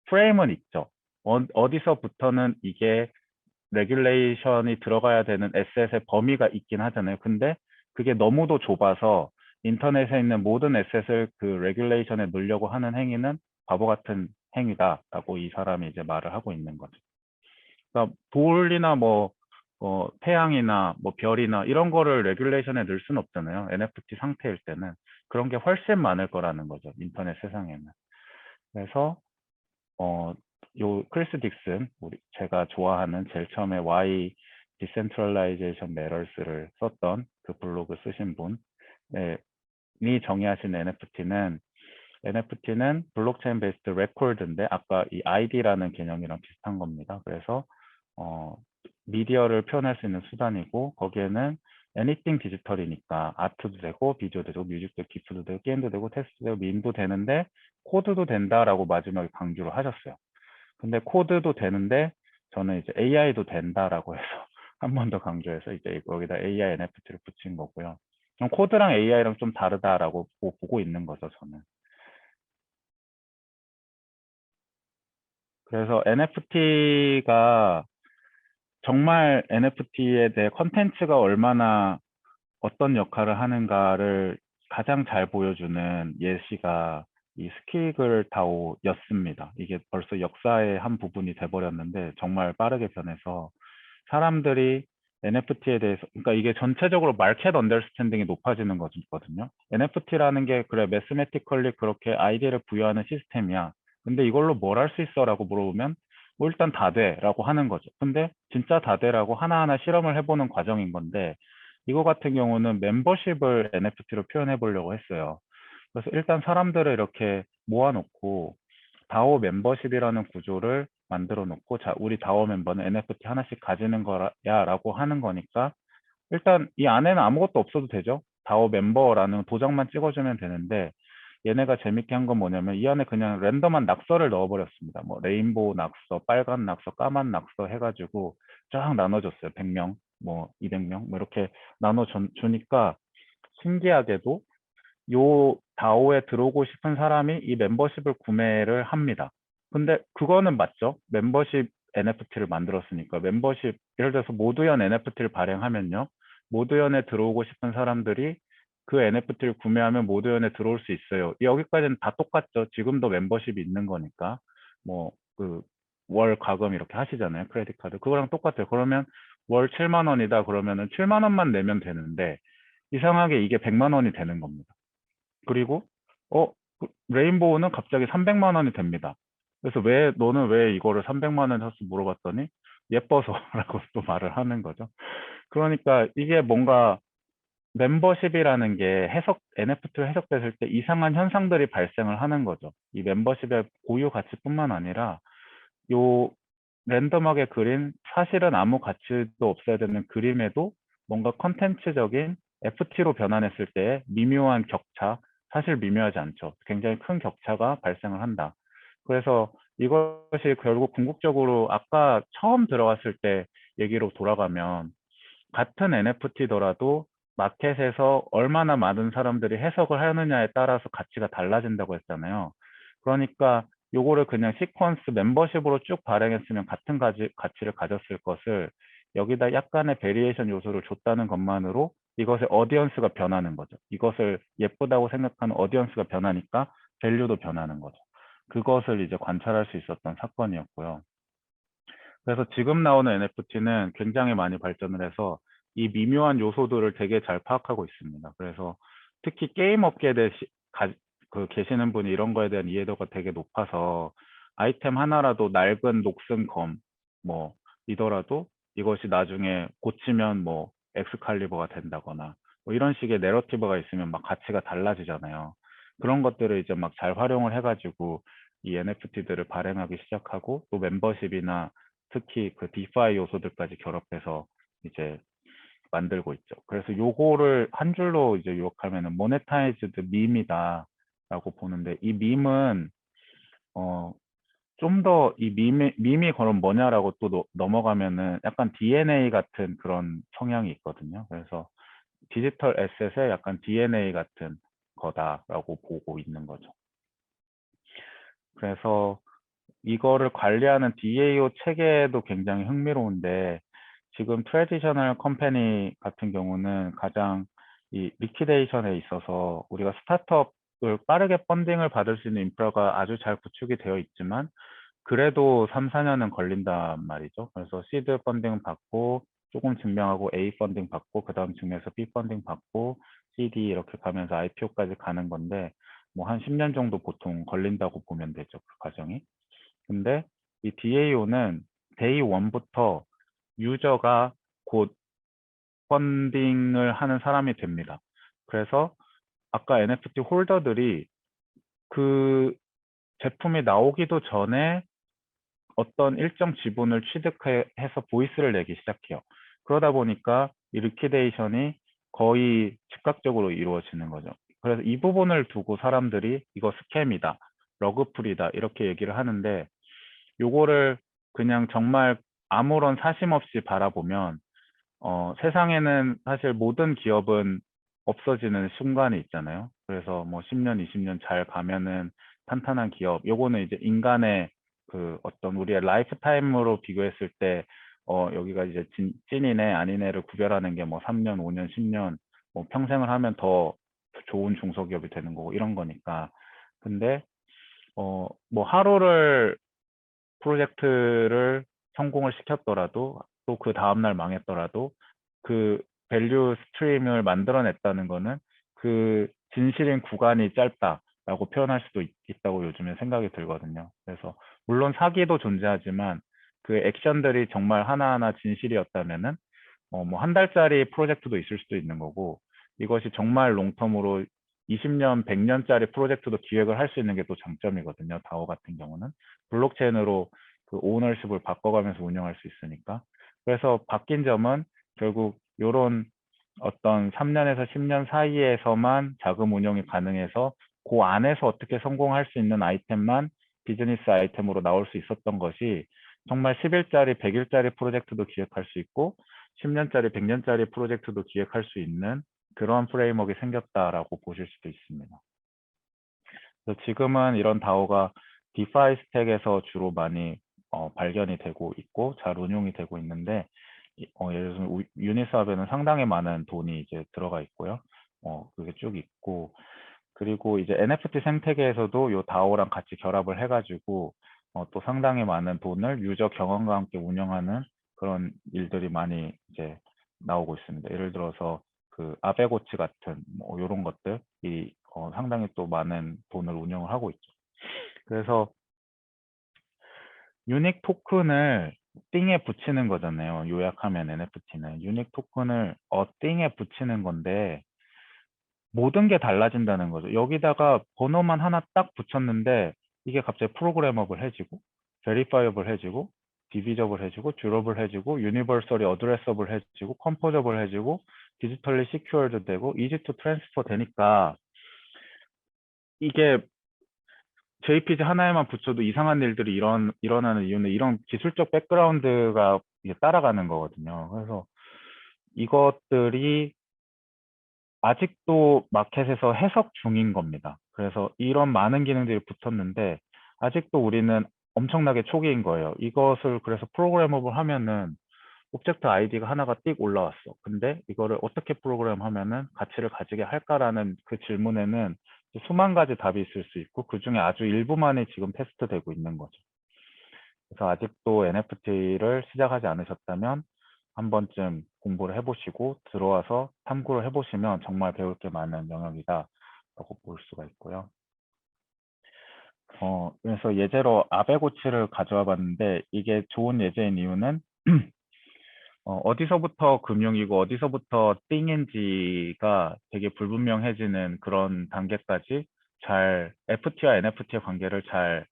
프레임은 있죠. 어디서부터는 이게 레귤레이션이 들어가야 되는 에셋의 범위가 있긴 하잖아요. 근데 그게 너무도 좁아서 인터넷에 있는 모든 에셋을 그 레귤레이션에 넣으려고 하는 행위는 바보 같은 행위다라고 이 사람이 이제 말을 하고 있는 거죠. 그러니까 돌이나 뭐 태양이나 뭐 별이나 이런 거를 레귤레이션에 넣을 수는 없잖아요. NFT 상태일 때는 그런 게 훨씬 많을 거라는 거죠. 인터넷 세상에는. 그래서 요 크리스 딕슨 제가 좋아하는 제일 처음에 Why Decentralization Matters를 썼던 그 블로그 쓰신 분이 정의하신 NFT는 블록체인 베이스드 레코드인데 아까 이 ID라는 개념이랑 비슷한 겁니다. 그래서 미디어를 표현할 수 있는 수단이고 거기에는 anything 디지털이니까 아트도 되고 비디오도 되고 뮤직도 기프도 되고 게임도 되고 텍스트도 되고 밈도 되는데 코드도 된다라고 마지막에 강조를 하셨어요. 근데 코드도 되는데 저는 이제 AI도 된다라고 해서 한 번 더 강조해서 이제 여기다 AI NFT를 붙인 거고요. 코드랑 AI랑 좀 다르다라고 보고 있는 거죠, 저는. 그래서 NFT가 정말 NFT에 대해 컨텐츠가 얼마나 어떤 역할을 하는가를 가장 잘 보여주는 예시가 이 스키글 다오였습니다. 이게 벌써 역사의 한 부분이 돼버렸는데 정말 빠르게 변해서 사람들이 NFT에 대해서 그러니까 이게 전체적으로 마켓 언더스탠딩이 높아지는 거거든요. NFT라는 게 그래 매스매티컬리 그렇게 아이디를 부여하는 시스템이야. 근데 이걸로 뭘 할 수 있어라고 물어보면 뭐 일단 다 돼라고 하는 거죠. 근데 진짜 다 돼라고 하나하나 실험을 해보는 과정인 건데 이거 같은 경우는 멤버십을 NFT로 표현해 보려고 했어요. 그래서 일단 사람들을 이렇게 모아놓고 다오 멤버십이라는 구조를 만들어 놓고 자 우리 다오 멤버는 NFT 하나씩 가지는 거야라고 하는 거니까 일단 이 안에는 아무것도 없어도 되죠. 다오 멤버라는 도장만 찍어주면 되는데 얘네가 재밌게 한 건 뭐냐면 이 안에 그냥 랜덤한 낙서를 넣어버렸습니다. 뭐 레인보우 낙서, 빨간 낙서, 까만 낙서 해가지고 쫙 나눠줬어요. 100명, 뭐 200명 뭐 이렇게 나눠주니까 신기하게도 요 다오에 들어오고 싶은 사람이 이 멤버십을 구매를 합니다. 근데 그거는 맞죠? 멤버십 NFT를 만들었으니까 멤버십 예를 들어서 모두연 NFT를 발행하면요. 모두연에 들어오고 싶은 사람들이 그 NFT를 구매하면 모두연에 들어올 수 있어요. 여기까지는 다 똑같죠. 지금도 멤버십이 있는 거니까 뭐 그 월 과금 이렇게 하시잖아요. 크레딧 카드. 그거랑 똑같아요. 그러면 월 7만 원이다 그러면은 7만 원만 내면 되는데 이상하게 이게 100만 원이 되는 겁니다. 그리고 레인보우는 갑자기 300만 원이 됩니다. 그래서 너는 왜 이거를 300만 원에 샀어 물어봤더니 예뻐서라고 또 말을 하는 거죠. 그러니까 이게 뭔가 멤버십이라는 게 NFT로 해석됐을 때 이상한 현상들이 발생을 하는 거죠. 이 멤버십의 고유 가치뿐만 아니라 요 랜덤하게 그린 사실은 아무 가치도 없어야 되는 그림에도 뭔가 컨텐츠적인 FT로 변환했을 때 미묘한 격차, 사실 미묘하지 않죠. 굉장히 큰 격차가 발생을 한다. 그래서 이것이 결국 궁극적으로 아까 처음 들어갔을 때 얘기로 돌아가면 같은 NFT더라도 마켓에서 얼마나 많은 사람들이 해석을 하느냐에 따라서 가치가 달라진다고 했잖아요. 그러니까 요거를 그냥 시퀀스 멤버십으로 쭉 발행했으면 같은 가치를 가졌을 것을 여기다 약간의 베리에이션 요소를 줬다는 것만으로 이것의 어디언스가 변하는 거죠. 이것을 예쁘다고 생각하는 어디언스가 변하니까 밸류도 변하는 거죠. 그것을 이제 관찰할 수 있었던 사건이었고요. 그래서 지금 나오는 NFT는 굉장히 많이 발전을 해서 이 미묘한 요소들을 되게 잘 파악하고 있습니다. 그래서 특히 게임 업계에 계시는 분이 이런 거에 대한 이해도가 되게 높아서 아이템 하나라도 낡은 녹슨 검, 뭐, 이더라도 이것이 나중에 고치면 뭐, 엑스칼리버가 된다거나 뭐 이런 식의 내러티브가 있으면 막 가치가 달라지잖아요. 그런 것들을 이제 막 잘 활용을 해가지고 이 NFT들을 발행하기 시작하고 또 멤버십이나 특히 그 디파이 요소들까지 결합해서 이제 만들고 있죠. 그래서 요거를 한 줄로 이제 요약하면은 모네타이즈드 밈이다라고 보는데 이 밈은 좀 더 이 밈이 그럼 뭐냐라고 또 넘어가면은 약간 DNA 같은 그런 성향이 있거든요. 그래서 디지털 에셋의 약간 DNA 같은 거다라고 보고 있는 거죠. 그래서 이거를 관리하는 DAO 체계도 굉장히 흥미로운데 지금 트래디셔널 컴퍼니 같은 경우는 가장 이 리퀴데이션에 있어서 우리가 스타트업을 빠르게 펀딩을 받을 수 있는 인프라가 아주 잘 구축이 되어 있지만 그래도 3, 4년은 걸린단 말이죠. 그래서 시드 펀딩 받고 조금 증명하고 A 펀딩 받고 그 다음 증명해서 B 펀딩 받고 CD 이렇게 가면서 IPO까지 가는 건데 뭐 한 10년 정도 보통 걸린다고 보면 되죠. 그 과정이. 근데 이 DAO는 데이 1부터 유저가 곧 펀딩을 하는 사람이 됩니다. 그래서 아까 NFT 홀더들이 그 제품이 나오기도 전에 어떤 일정 지분을 취득해서 보이스를 내기 시작해요. 그러다 보니까 이 리퀴데이션이 거의 즉각적으로 이루어지는 거죠. 그래서 이 부분을 두고 사람들이 이거 스캠이다, 러그풀이다 이렇게 얘기를 하는데 요거를 그냥 정말 아무런 사심 없이 바라보면 세상에는 사실 모든 기업은 없어지는 순간이 있잖아요. 그래서 뭐 10년, 20년 잘 가면은 탄탄한 기업, 요거는 이제 인간의 그 어떤 우리의 라이프 타임으로 비교했을 때, 여기가 이제 찐이네, 아니네를 구별하는 게 뭐 3년, 5년, 10년, 뭐 평생을 하면 더 좋은 중소기업이 되는 거고, 이런 거니까. 근데, 뭐 하루를 프로젝트를 성공을 시켰더라도 또 그 다음날 망했더라도 그 밸류 스트림을 만들어냈다는 거는 그 진실인 구간이 짧다라고 표현할 수도 있다고 요즘에 생각이 들거든요. 그래서 물론 사기도 존재하지만 그 액션들이 정말 하나하나 진실이었다면은 뭐 한 달짜리 프로젝트도 있을 수도 있는 거고 이것이 정말 롱텀으로 20년, 100년짜리 프로젝트도 기획을 할 수 있는 게 또 장점이거든요. 다오 같은 경우는 블록체인으로 그 오너십을 바꿔가면서 운영할 수 있으니까. 그래서 바뀐 점은 결국 이런 어떤 3년에서 10년 사이에서만 자금 운영이 가능해서 그 안에서 어떻게 성공할 수 있는 아이템만 비즈니스 아이템으로 나올 수 있었던 것이 정말 10일짜리, 100일짜리 프로젝트도 기획할 수 있고 10년짜리, 100년짜리 프로젝트도 기획할 수 있는 그러한 프레임워크가 생겼다라고 보실 수도 있습니다. 그래서 지금은 이런 다오가 디파이 스택에서 주로 많이 발견이 되고 있고 잘 운용이 되고 있는데 예를 들면 유니스왑에는 상당히 많은 돈이 이제 들어가 있고요. 그게 쭉 있고 그리고 이제 NFT 생태계에서도 요 다오랑 같이 결합을 해가지고 또 상당히 많은 돈을 유저 경험과 함께 운영하는 그런 일들이 많이 이제 나오고 있습니다. 예를 들어서 그 아베고치 같은 뭐 이런 것들이 상당히 또 많은 돈을 운영을 하고 있죠. 그래서 유닉 토큰을 띵에 붙이는 거잖아요. 요약하면 NFT는 유닉 토큰을 띵에 붙이는 건데 모든 게 달라진다는 거죠. 여기다가 번호만 하나 딱 붙였는데 이게 갑자기 프로그래머블 해지고 베리파이어블 해지고 디비저블 해지고 듀러블 해지고 유니버설이 어드레서블 해지고 컴포저블 해지고 디지털리 시큐어드 되고 이지 투 트랜스퍼 되니까 이게 JPG 하나에만 붙여도 이상한 일들이 일어나는 이유는 이런 기술적 백그라운드가 이게 따라가는 거거든요. 그래서 이것들이 아직도 마켓에서 해석 중인 겁니다. 그래서 이런 많은 기능들이 붙었는데 아직도 우리는 엄청나게 초기인 거예요. 이것을 그래서 프로그래머블 하면은 오브젝트 아이디가 하나가 띡 올라왔어. 근데 이거를 어떻게 프로그램하면은 가치를 가지게 할까라는 그 질문에는 수만 가지 답이 있을 수 있고 그 중에 아주 일부만이 지금 테스트되고 있는 거죠. 그래서 아직도 NFT를 시작하지 않으셨다면 한 번쯤 공부를 해보시고 들어와서 탐구를 해보시면 정말 배울 게 많은 영역이다라고 볼 수가 있고요. 그래서 예제로 아베고치를 가져와 봤는데 이게 좋은 예제인 이유는 어디서부터 금융이고 어디서부터 띵인지가 되게 불분명해지는 그런 단계까지 잘 FT와 NFT의 관계를 잘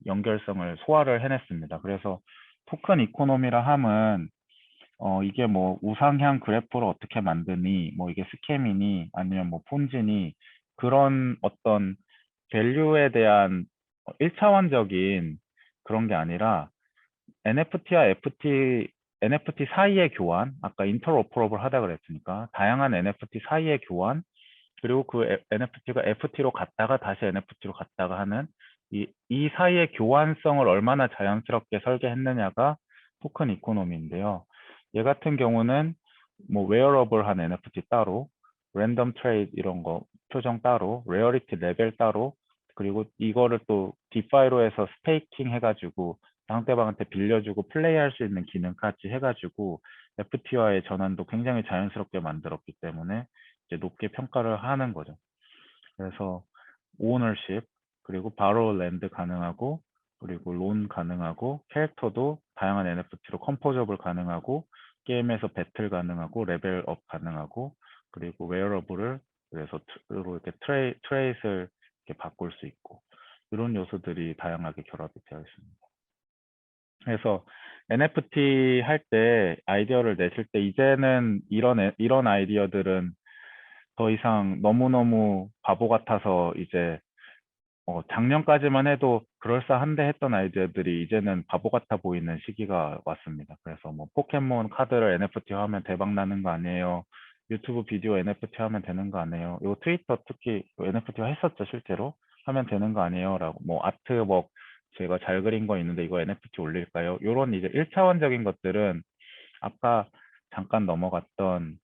연결성을 소화를 해냈습니다. 그래서 토큰 이코노미라 함은 이게 뭐 우상향 그래프를 어떻게 만드니, 뭐 이게 스캠이니, 아니면 뭐 폰지니 그런 어떤 밸류에 대한 1차원적인 그런 게 아니라 NFT와 NFT 사이의 교환, 아까 인터로퍼러블 하다 그랬으니까 다양한 NFT 사이의 교환, 그리고 그 NFT가 FT로 갔다가 다시 NFT로 갔다가 하는 이 사이의 교환성을 얼마나 자연스럽게 설계했느냐가 토큰 이코노미인데요. 얘 같은 경우는 뭐 웨어러블한 NFT 따로, 랜덤 트레이드 이런 거 표정 따로, 레어리티 레벨 따로, 그리고 이거를 또 디파이로 해서 스테이킹 해가지고 상대방한테 빌려주고 플레이할 수 있는 기능까지 해가지고 FT와의 전환도 굉장히 자연스럽게 만들었기 때문에 이제 높게 평가를 하는 거죠. 그래서 오너십 그리고 바로 랜드 가능하고 그리고 론 가능하고 캐릭터도 다양한 NFT로 컴포저블 가능하고 게임에서 배틀 가능하고 레벨업 가능하고 그리고 웨어러블을 그래서 이렇게 트레이스를 이렇게 바꿀 수 있고 이런 요소들이 다양하게 결합이 되어 있습니다. 그래서 NFT 할 때 아이디어를 내실 때 이제는 이런 아이디어들은 더 이상 너무너무 바보 같아서 이제 작년까지만 해도 그럴싸한데 했던 아이디어들이 이제는 바보 같아 보이는 시기가 왔습니다. 그래서 뭐 포켓몬 카드를 NFT 하면 대박 나는 거 아니에요? 유튜브 비디오 NFT 하면 되는 거 아니에요? 요 트위터 특히 NFT화 했었죠, 실제로. 하면 되는 거 아니에요? 라고 뭐 아트웍 제가 잘 그린 거 있는데 이거 NFT 올릴까요? 요런 이제 1차원적인 것들은 아까 잠깐 넘어갔던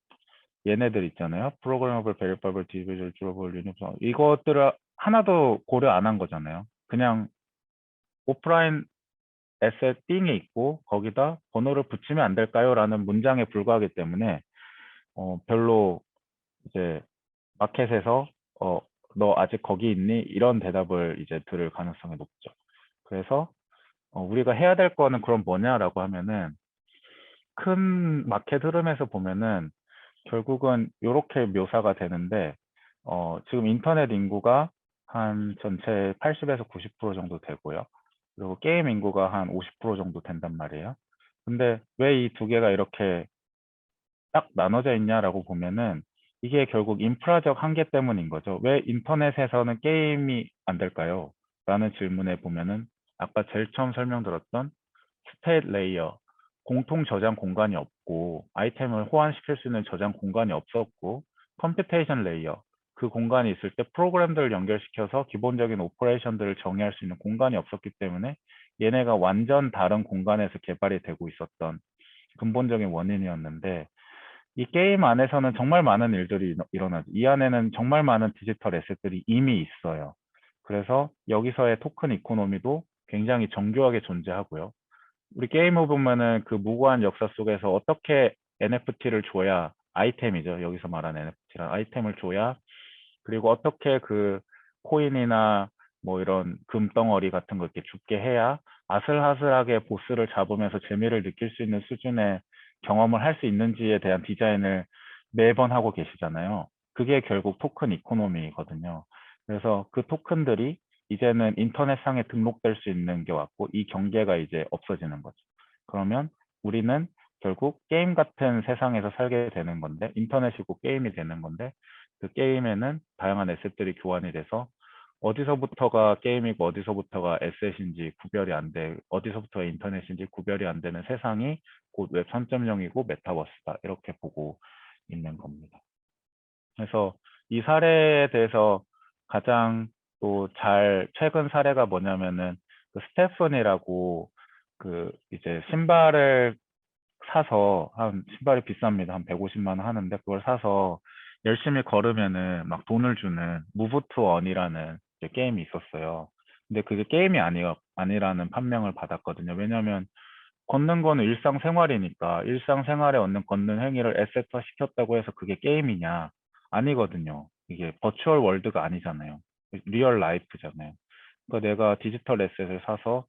얘네들 있잖아요. 프로그래머블, 베리퍼블, 디비주얼, 듀러블, 유니폼 이것들을 하나도 고려 안 한 거잖아요. 그냥 오프라인 에셋 띵이 있고 거기다 번호를 붙이면 안 될까요? 라는 문장에 불과하기 때문에 별로 이제 마켓에서 너 아직 거기 있니? 이런 대답을 이제 들을 가능성이 높죠. 그래서 우리가 해야 될 거는 그럼 뭐냐라고 하면은 큰 마켓 흐름에서 보면은 결국은 이렇게 묘사가 되는데 지금 인터넷 인구가 한 전체 80에서 90% 정도 되고요. 그리고 게임 인구가 한 50% 정도 된단 말이에요. 근데 왜 이 두 개가 이렇게 딱 나눠져 있냐라고 보면은 이게 결국 인프라적 한계 때문인 거죠. 왜 인터넷에서는 게임이 안 될까요? 라는 질문에 보면은 아까 제일 처음 설명드렸던 스테이트 레이어, 공통 저장 공간이 없고 아이템을 호환시킬 수 있는 저장 공간이 없었고 컴퓨테이션 레이어, 그 공간이 있을 때 프로그램들을 연결시켜서 기본적인 오퍼레이션들을 정의할 수 있는 공간이 없었기 때문에 얘네가 완전 다른 공간에서 개발이 되고 있었던 근본적인 원인이었는데 이 게임 안에서는 정말 많은 일들이 일어나죠. 이 안에는 정말 많은 디지털 에셋들이 이미 있어요. 그래서 여기서의 토큰 이코노미도 굉장히 정교하게 존재하고요. 우리 게임을 보면은 그 무고한 역사 속에서 어떻게 NFT를 줘야 아이템이죠. 여기서 말하는 NFT란 아이템을 줘야 그리고 어떻게 그 코인이나 뭐 이런 금덩어리 같은 거 이렇게 죽게 해야 아슬아슬하게 보스를 잡으면서 재미를 느낄 수 있는 수준의 경험을 할 수 있는지에 대한 디자인을 매번 하고 계시잖아요. 그게 결국 토큰 이코노미거든요. 그래서 그 토큰들이 이제는 인터넷상에 등록될 수 있는 게 왔고 이 경계가 이제 없어지는 거죠. 그러면 우리는 결국 게임 같은 세상에서 살게 되는 건데 인터넷이고 게임이 되는 건데 그 게임에는 다양한 에셋들이 교환이 돼서 어디서부터가 게임이고 어디서부터가 에셋인지 구별이 안 돼, 어디서부터가 인터넷인지 구별이 안 되는 세상이 곧 웹 3.0이고 메타버스다. 이렇게 보고 있는 겁니다. 그래서 이 사례에 대해서 가장 또 최근 사례가 뭐냐면은 그 스테펀이라고 그 이제 신발을 사서 한 신발이 비쌉니다. 한 150만 원 하는데 그걸 사서 열심히 걸으면은 막 돈을 주는 무브 투 언이라는 이제 게임이 있었어요. 근데 그게 게임이 아니라는 판명을 받았거든요. 왜냐하면 걷는 거는 일상생활이니까 일상생활에 얻는 걷는 행위를 에셋화 시켰다고 해서 그게 게임이냐? 아니거든요. 이게 버추얼 월드가 아니잖아요. 리얼 라이프잖아요. 그러니까 내가 디지털 에셋을 사서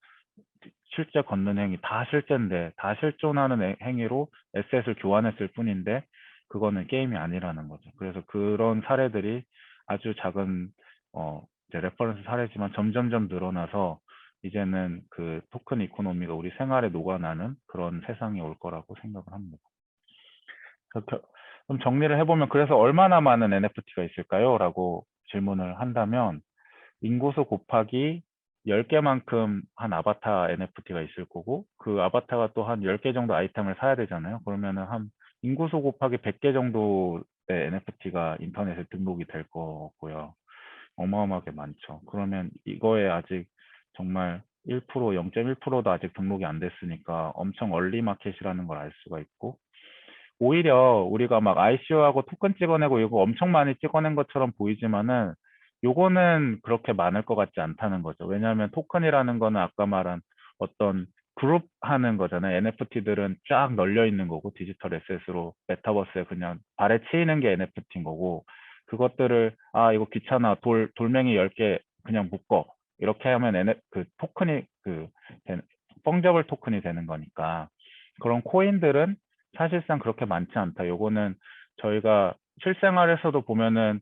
실제 걷는 행위 다 실제인데 다 실존하는 행위로 에셋을 교환했을 뿐인데 그거는 게임이 아니라는 거죠. 그래서 그런 사례들이 아주 작은 이제 레퍼런스 사례지만 점점점 늘어나서 이제는 그 토큰 이코노미가 우리 생활에 녹아나는 그런 세상이 올 거라고 생각을 합니다. 그럼 정리를 해보면 그래서 얼마나 많은 NFT가 있을까요? 라고 질문을 한다면 인구수 곱하기 10개만큼 한 아바타 NFT가 있을 거고 그 아바타가 또 한 10개 정도 아이템을 사야 되잖아요. 그러면은 한 인구수 곱하기 100개 정도의 NFT가 인터넷에 등록이 될 거고요. 어마어마하게 많죠. 그러면 이거에 아직 정말 1%, 0.1%도 아직 등록이 안 됐으니까 엄청 얼리 마켓이라는 걸 알 수가 있고 오히려 우리가 막 ICO하고 토큰 찍어내고 이거 엄청 많이 찍어낸 것처럼 보이지만은 요거는 그렇게 많을 것 같지 않다는 거죠. 왜냐하면 토큰이라는 거는 아까 말한 어떤 그룹 하는 거잖아요. NFT들은 쫙 널려 있는 거고 디지털 에셋으로 메타버스에 그냥 발에 치이는 게 NFT인 거고 그것들을 아 이거 귀찮아 돌멩이 10개 그냥 묶어 이렇게 하면 그 토큰이 펑저블 토큰이 되는 거니까 그런 코인들은 사실상 그렇게 많지 않다. 요거는 저희가 실생활에서도 보면은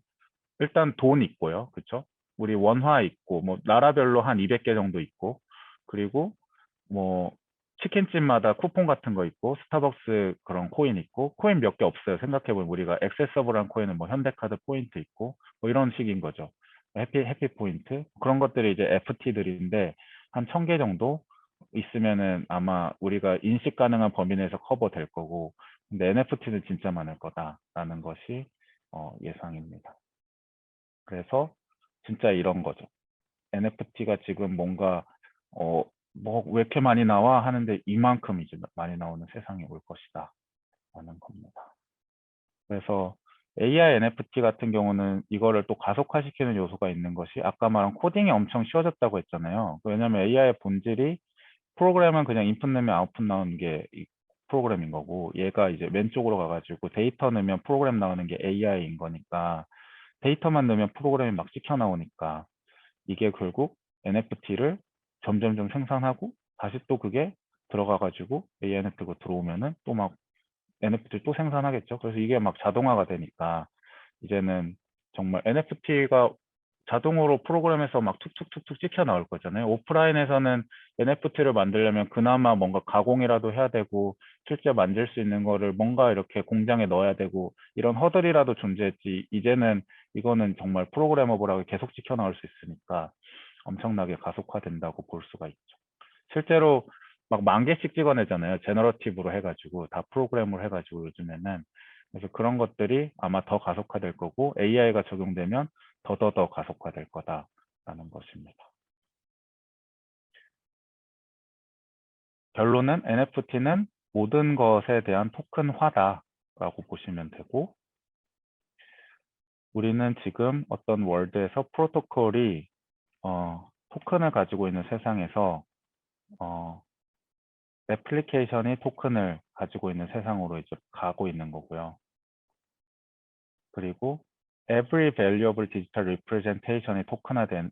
일단 돈 있고요. 그쵸? 우리 원화 있고, 뭐, 나라별로 한 200개 정도 있고, 그리고 뭐, 치킨집마다 쿠폰 같은 거 있고, 스타벅스 그런 코인 있고, 코인 몇 개 없어요. 생각해보면 우리가 액세서블한 코인은 뭐 현대카드 포인트 있고, 뭐 이런 식인 거죠. 해피 포인트. 그런 것들이 이제 FT들인데, 한 1000개 정도 있으면은 아마 우리가 인식 가능한 범위 내에서 커버될 거고, 근데 NFT는 진짜 많을 거다라는 것이 예상입니다. 그래서 진짜 이런 거죠. NFT가 지금 뭔가 뭐 왜 이렇게 많이 나와 하는데 이만큼 이제 많이 나오는 세상이 올 것이다 라는 겁니다. 그래서 AI NFT 같은 경우는 이거를 또 가속화시키는 요소가 있는 것이 아까 말한 코딩이 엄청 쉬워졌다고 했잖아요. 왜냐하면 AI의 본질이 프로그램은 그냥 인풋 넣으면 아웃풋 나오는 게 프로그램인 거고 얘가 이제 왼쪽으로 가가지고 데이터 넣으면 프로그램 나오는 게 AI인 거니까 데이터만 넣으면 프로그램이 막 찍혀 나오니까 이게 결국 NFT를 점점점 생산하고 다시 또 그게 들어가가지고 ANFT가 들어오면은 또 막 NFT를 또 생산하겠죠. 그래서 이게 막 자동화가 되니까 이제는 정말 NFT가 자동으로 프로그램에서 막 툭툭툭툭 찍혀 나올 거잖아요. 오프라인에서는 NFT를 만들려면 그나마 뭔가 가공이라도 해야 되고 실제 만질 수 있는 거를 뭔가 이렇게 공장에 넣어야 되고 이런 허들이라도 존재했지 이제는 이거는 정말 프로그래머블하게 계속 찍혀 나올 수 있으니까 엄청나게 가속화된다고 볼 수가 있죠. 실제로 막 10,000개씩 찍어내잖아요. 제너러티브로 해가지고 다 프로그램을 해가지고 요즘에는 그래서 그런 것들이 아마 더 가속화될 거고 AI가 적용되면 더더더 가속화될 거다라는 것입니다. 결론은 NFT는 모든 것에 대한 토큰화다라고 보시면 되고 우리는 지금 어떤 월드에서 프로토콜이 토큰을 가지고 있는 세상에서 애플리케이션이 토큰을 가지고 있는 세상으로 이제 가고 있는 거고요. 그리고 every valuable digital representation이 토큰화되는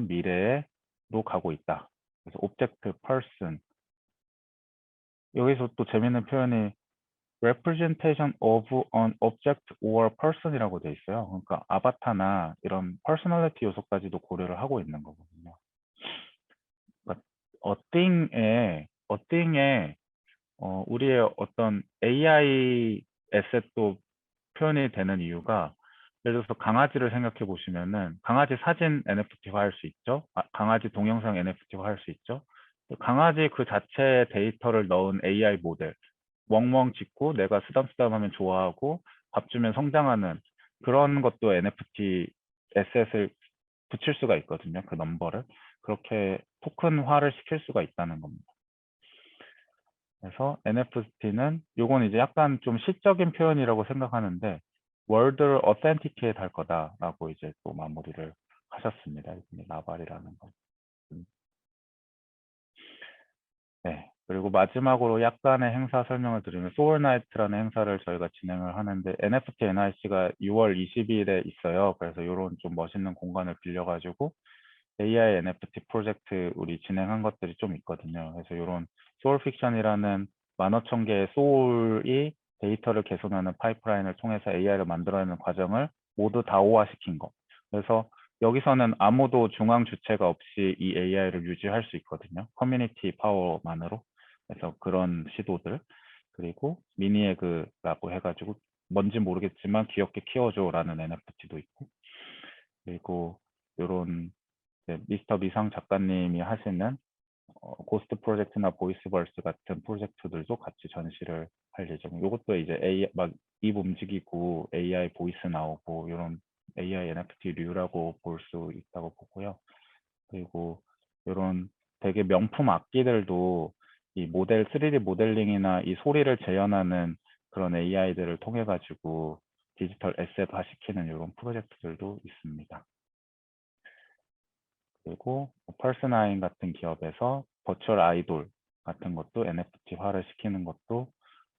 미래로 가고 있다. 그래서 object person. 여기서 또 재밌는 표현이 representation of an object or person이라고 돼 있어요. 그러니까 아바타나 이런 personality 요소까지도 고려를 하고 있는 거거든요. 그러니까 어띵에 우리의 어떤 AI 에셋도 표현이 되는 이유가 예를 들어서 강아지를 생각해 보시면은 강아지 사진 NFT화 할 수 있죠. 강아지 동영상 NFT화 할 수 있죠. 강아지 그 자체의 데이터를 넣은 AI 모델 멍멍 짖고 내가 쓰담쓰담 하면 좋아하고 밥 주면 성장하는 그런 것도 NFT 에셋을 붙일 수가 있거든요. 그 넘버를. 그렇게 토큰화를 시킬 수가 있다는 겁니다. 그래서 NFT는 요건 이제 약간 좀 시적인 표현이라고 생각하는데 월드를 어센티케이트 할 거다라고 이제 또 마무리를 하셨습니다. 나발이라는 거. 네. 그리고 마지막으로 약간의 행사 설명을 드리면 소울나이트라는 행사를 저희가 진행을 하는데 NFT NIC가 6월 22일에 있어요. 그래서 이런 좀 멋있는 공간을 빌려가지고 AI NFT 프로젝트 우리 진행한 것들이 좀 있거든요. 그래서 이런 소울 픽션이라는 15,000개의 소울이 데이터를 개선하는 파이프라인을 통해서 AI를 만들어내는 과정을 모두 다오화시킨 거. 그래서 여기서는 아무도 중앙 주체가 없이 이 AI를 유지할 수 있거든요. 커뮤니티 파워만으로. 그래서 그런 시도들. 그리고 미니에그라고 해가지고 뭔지 모르겠지만 귀엽게 키워줘라는 NFT도 있고. 그리고 이런 미스터 미상 작가님이 하시는 고스트 프로젝트나 보이스벌스 같은 프로젝트들도 같이 전시를 할 예정이에요. 이것도 이제 AI 막 입 움직이고 AI 보이스 나오고 이런 AI NFT류라고 볼 수 있다고 보고요. 그리고 이런 되게 명품 악기들도 이 모델 3D 모델링이나 이 소리를 재현하는 그런 AI들을 통해 가지고 디지털 에셋화 시키는 이런 프로젝트들도 있습니다. 그리고 펄스나인 같은 기업에서 버추얼 아이돌 같은 것도 NFT화를 시키는 것도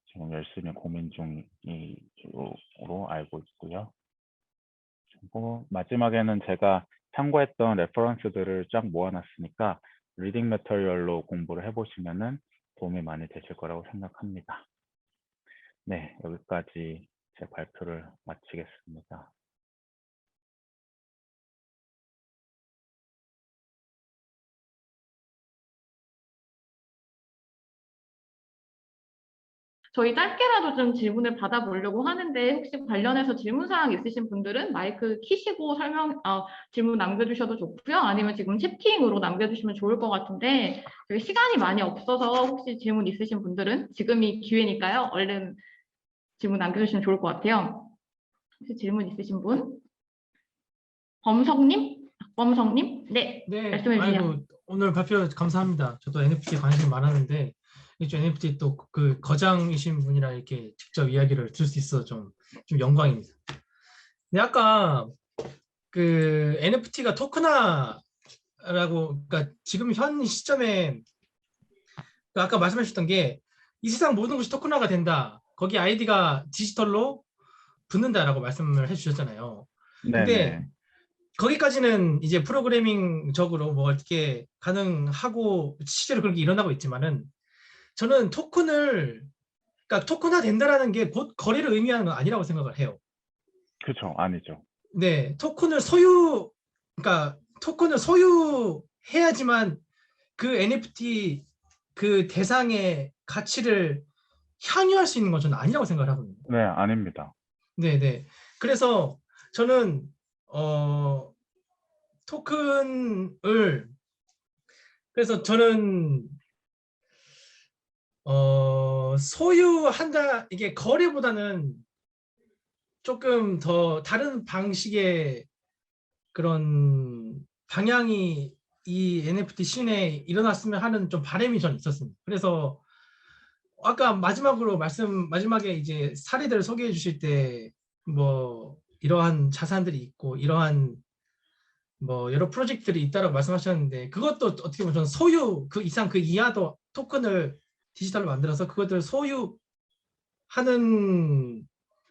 지금 열심히 고민 중으로 알고 있고요. 그리고 마지막에는 제가 참고했던 레퍼런스들을 쫙 모아놨으니까 리딩 매터리얼로 공부를 해보시면 도움이 많이 되실 거라고 생각합니다. 네, 여기까지 제 발표를 마치겠습니다. 저희 짧게라도 좀 질문을 받아보려고 하는데 혹시 관련해서 질문사항 있으신 분들은 마이크 키시고 질문 남겨주셔도 좋고요. 아니면 지금 채팅으로 남겨주시면 좋을 것 같은데 저희 시간이 많이 없어서 혹시 질문 있으신 분들은 지금이 기회니까요. 얼른 질문 남겨주시면 좋을 것 같아요. 혹시 질문 있으신 분? 범성님? 네, 말씀해 주세요. 아이고, 오늘 발표 감사합니다. 저도 NFT 관심이 많았는데 이쪽 NFT 또 그 거장이신 분이랑 이렇게 직접 이야기를 들을 수 있어서 좀 영광입니다. 근데 아까 그 NFT가 토큰화라고, 그러니까 지금 현 시점에 그 아까 말씀해 주셨던 게 이 세상 모든 것이 토큰화가 된다. 거기 아이디가 디지털로 붙는다라고 말씀을 해주셨잖아요. 근데 네네. 거기까지는 이제 프로그래밍적으로 뭐 어떻게 가능하고 실제로 그렇게 일어나고 있지만은 저는 그러니까 토큰화 된다라는 게 곧 거래를 의미하는 건 아니라고 생각을 해요. 그렇죠. 아니죠. 네, 그러니까 토큰을 소유해야지만 그 NFT 그 대상의 가치를 향유할 수 있는 건 저는 아니라고 생각을 하거든요. 네, 아닙니다. 네. 그래서 저는 토큰을 그래서 저는 소유한다, 이게 거래보다는 조금 더 다른 방식의 그런 방향이 이 NFT 씬에 일어났으면 하는 좀 바람이 전 있었습니다. 그래서 아까 마지막에 이제 사례들을 소개해 주실 때 뭐 이러한 자산들이 있고 이러한 뭐 여러 프로젝트들이 있다라고 말씀하셨는데 그것도 어떻게 보면 저는 소유 그 이상 그 이하도 토큰을 디지털로 만들어서 그것들을 소유하는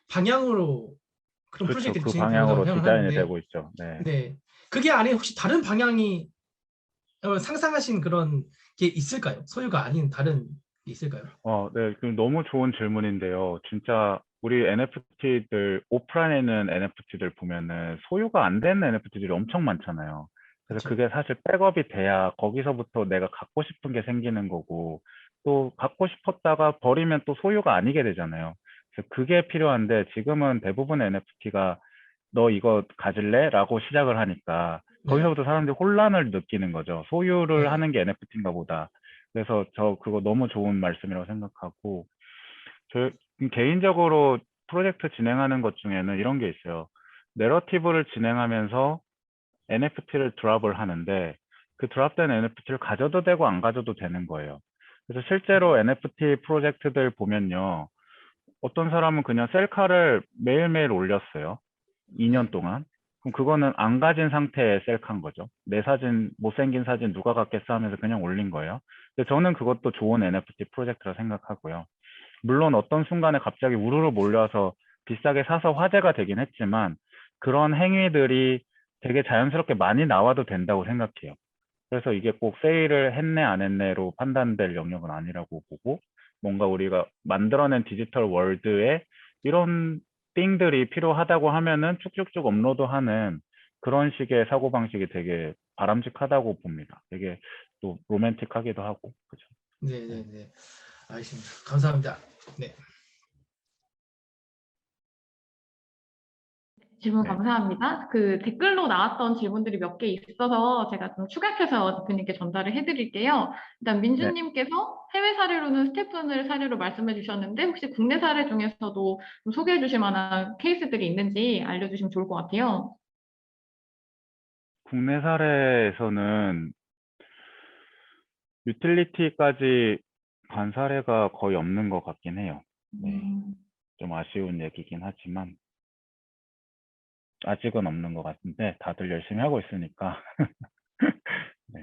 방향으로 그런 그렇죠. 프로젝트들이 그 진행된다고 방향으로 생각을 디자인이 하는데 되고 있죠. 네. 네, 그게 안에 혹시 다른 방향이 상상하신 그런 게 있을까요? 소유가 아닌 다른 게 있을까요? 네. 그럼 너무 좋은 질문인데요. 진짜 우리 NFT들, 오프라인에 있는 NFT들 보면은 소유가 안 되는 NFT들이 엄청 많잖아요. 그래서 그렇죠. 그게 사실 백업이 돼야 거기서부터 내가 갖고 싶은 게 생기는 거고, 또 갖고 싶었다가 버리면 또 소유가 아니게 되잖아요. 그래서 그게 필요한데 지금은 대부분 NFT가 너 이거 가질래? 라고 시작을 하니까 네, 거기서부터 사람들이 혼란을 느끼는 거죠. 소유를 네, 하는 게 NFT인가 보다. 그래서 저 그거 너무 좋은 말씀이라고 생각하고, 저 개인적으로 프로젝트 진행하는 것 중에는 이런 게 있어요. 내러티브를 진행하면서 NFT를 드랍을 하는데 그 드랍된 NFT를 가져도 되고 안 가져도 되는 거예요. 그래서 실제로 NFT 프로젝트들 보면요. 어떤 사람은 그냥 셀카를 매일매일 올렸어요. 2년 동안. 그럼 그거는 안 가진 상태의 셀카인 거죠. 내 사진, 못생긴 사진 누가 갖겠어 하면서 그냥 올린 거예요. 근데 저는 그것도 좋은 NFT 프로젝트라 생각하고요. 물론 어떤 순간에 갑자기 우르르 몰려서 비싸게 사서 화제가 되긴 했지만 그런 행위들이 되게 자연스럽게 많이 나와도 된다고 생각해요. 그래서 이게 꼭 세일을 했네 안 했네로 판단될 영역은 아니라고 보고 뭔가 우리가 만들어낸 디지털 월드에 이런 띵들이 필요하다고 하면은 쭉쭉쭉 업로드하는 그런 식의 사고방식이 되게 바람직하다고 봅니다. 되게 또 로맨틱하기도 하고 그죠. 네네네. 알겠습니다. 감사합니다. 네. 질문 네. 감사합니다. 그 댓글로 나왔던 질문들이 몇 개 있어서 제가 좀 추가해서 대표님께 전달을 해드릴게요. 일단 네. 민주님께서 해외 사례로는 스테픈을 사례로 말씀해 주셨는데 혹시 국내 사례 중에서도 좀 소개해 주실 만한 케이스들이 있는지 알려주시면 좋을 것 같아요. 국내 사례에서는 유틸리티까지 간 사례가 거의 없는 것 같긴 해요. 네. 좀 아쉬운 얘기긴 하지만 아직은 없는 것 같은데 다들 열심히 하고 있으니까. 네.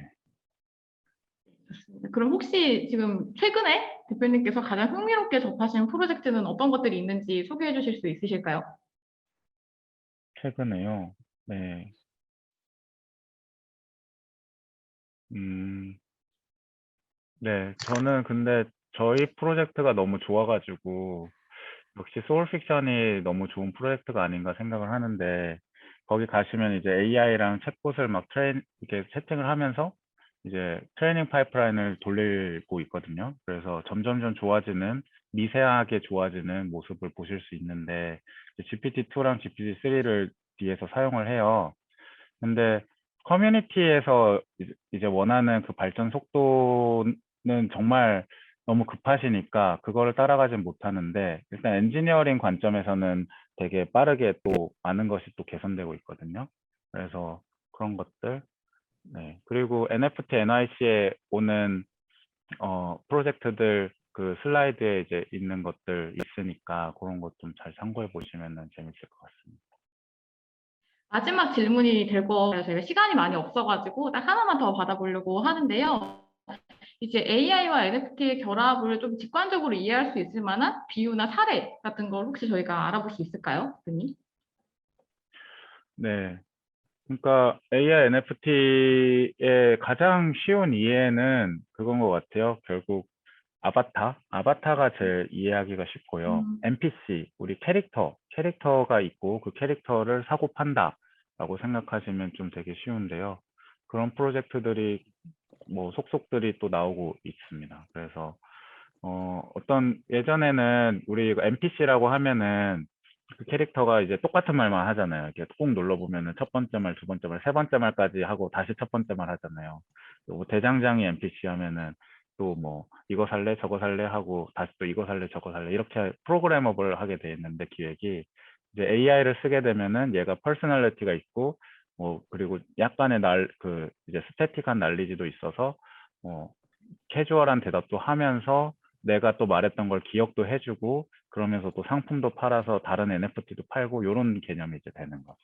그럼 혹시 지금 최근에 대표님께서 가장 흥미롭게 접하신 프로젝트는 어떤 것들이 있는지 소개해 주실 수 있으실까요? 최근에요. 네. 네. 저는 근데 저희 프로젝트가 너무 좋아가지고 역시 소울픽션이 너무 좋은 프로젝트가 아닌가 생각을 하는데 거기 가시면 이제 AI랑 챗봇을 막 이렇게 채팅을 하면서 이제 트레이닝 파이프라인을 돌리고 있거든요. 그래서 점점점 좋아지는 미세하게 좋아지는 모습을 보실 수 있는데 GPT-2랑 GPT-3를 뒤에서 사용을 해요. 근데 커뮤니티에서 이제 원하는 그 발전 속도는 정말 너무 급하시니까 그거를 따라가진 못하는데 일단 엔지니어링 관점에서는 되게 빠르게 또 많은 것이 또 개선되고 있거든요. 그래서 그런 것들. 네. 그리고 NFT NYC에 오는 프로젝트들 그 슬라이드에 이제 있는 것들 있으니까 그런 것 좀 잘 참고해 보시면 재밌을 것 같습니다. 마지막 질문이 될 거예요. 저희가 시간이 많이 없어가지고 딱 하나만 더 받아보려고 하는데요. 이제 AI와 NFT의 결합을 좀 직관적으로 이해할 수 있을 만한 비유나 사례 같은 걸 혹시 저희가 알아볼 수 있을까요, 대표님? 네. 그러니까 AI NFT의 가장 쉬운 이해는 그건 것 같아요. 결국 아바타가 제일 이해하기가 쉽고요. NPC, 우리 캐릭터가 있고 그 캐릭터를 사고 판다라고 생각하시면 좀 되게 쉬운데요. 그런 프로젝트들이 뭐 속속들이 또 나오고 있습니다. 그래서 어떤 예전에는 우리 NPC라고 하면은 그 캐릭터가 이제 똑같은 말만 하잖아요. 이렇게 꾹 눌러보면은 첫 번째 말, 두 번째 말, 세 번째 말까지 하고 다시 첫 번째 말 하잖아요. 뭐 대장장이 NPC 하면은 또 뭐 이거 살래 저거 살래 하고 다시 또 이거 살래 저거 살래 이렇게 프로그래머블 하게 돼 있는데 기획이 이제 AI를 쓰게 되면은 얘가 퍼스널리티가 있고 뭐 그리고 약간의 그 이제 스태틱한 난리지도 있어서 캐주얼한 대답도 하면서 내가 또 말했던 걸 기억도 해주고 그러면서 또 상품도 팔아서 다른 NFT도 팔고 이런 개념이 이제 되는 거죠.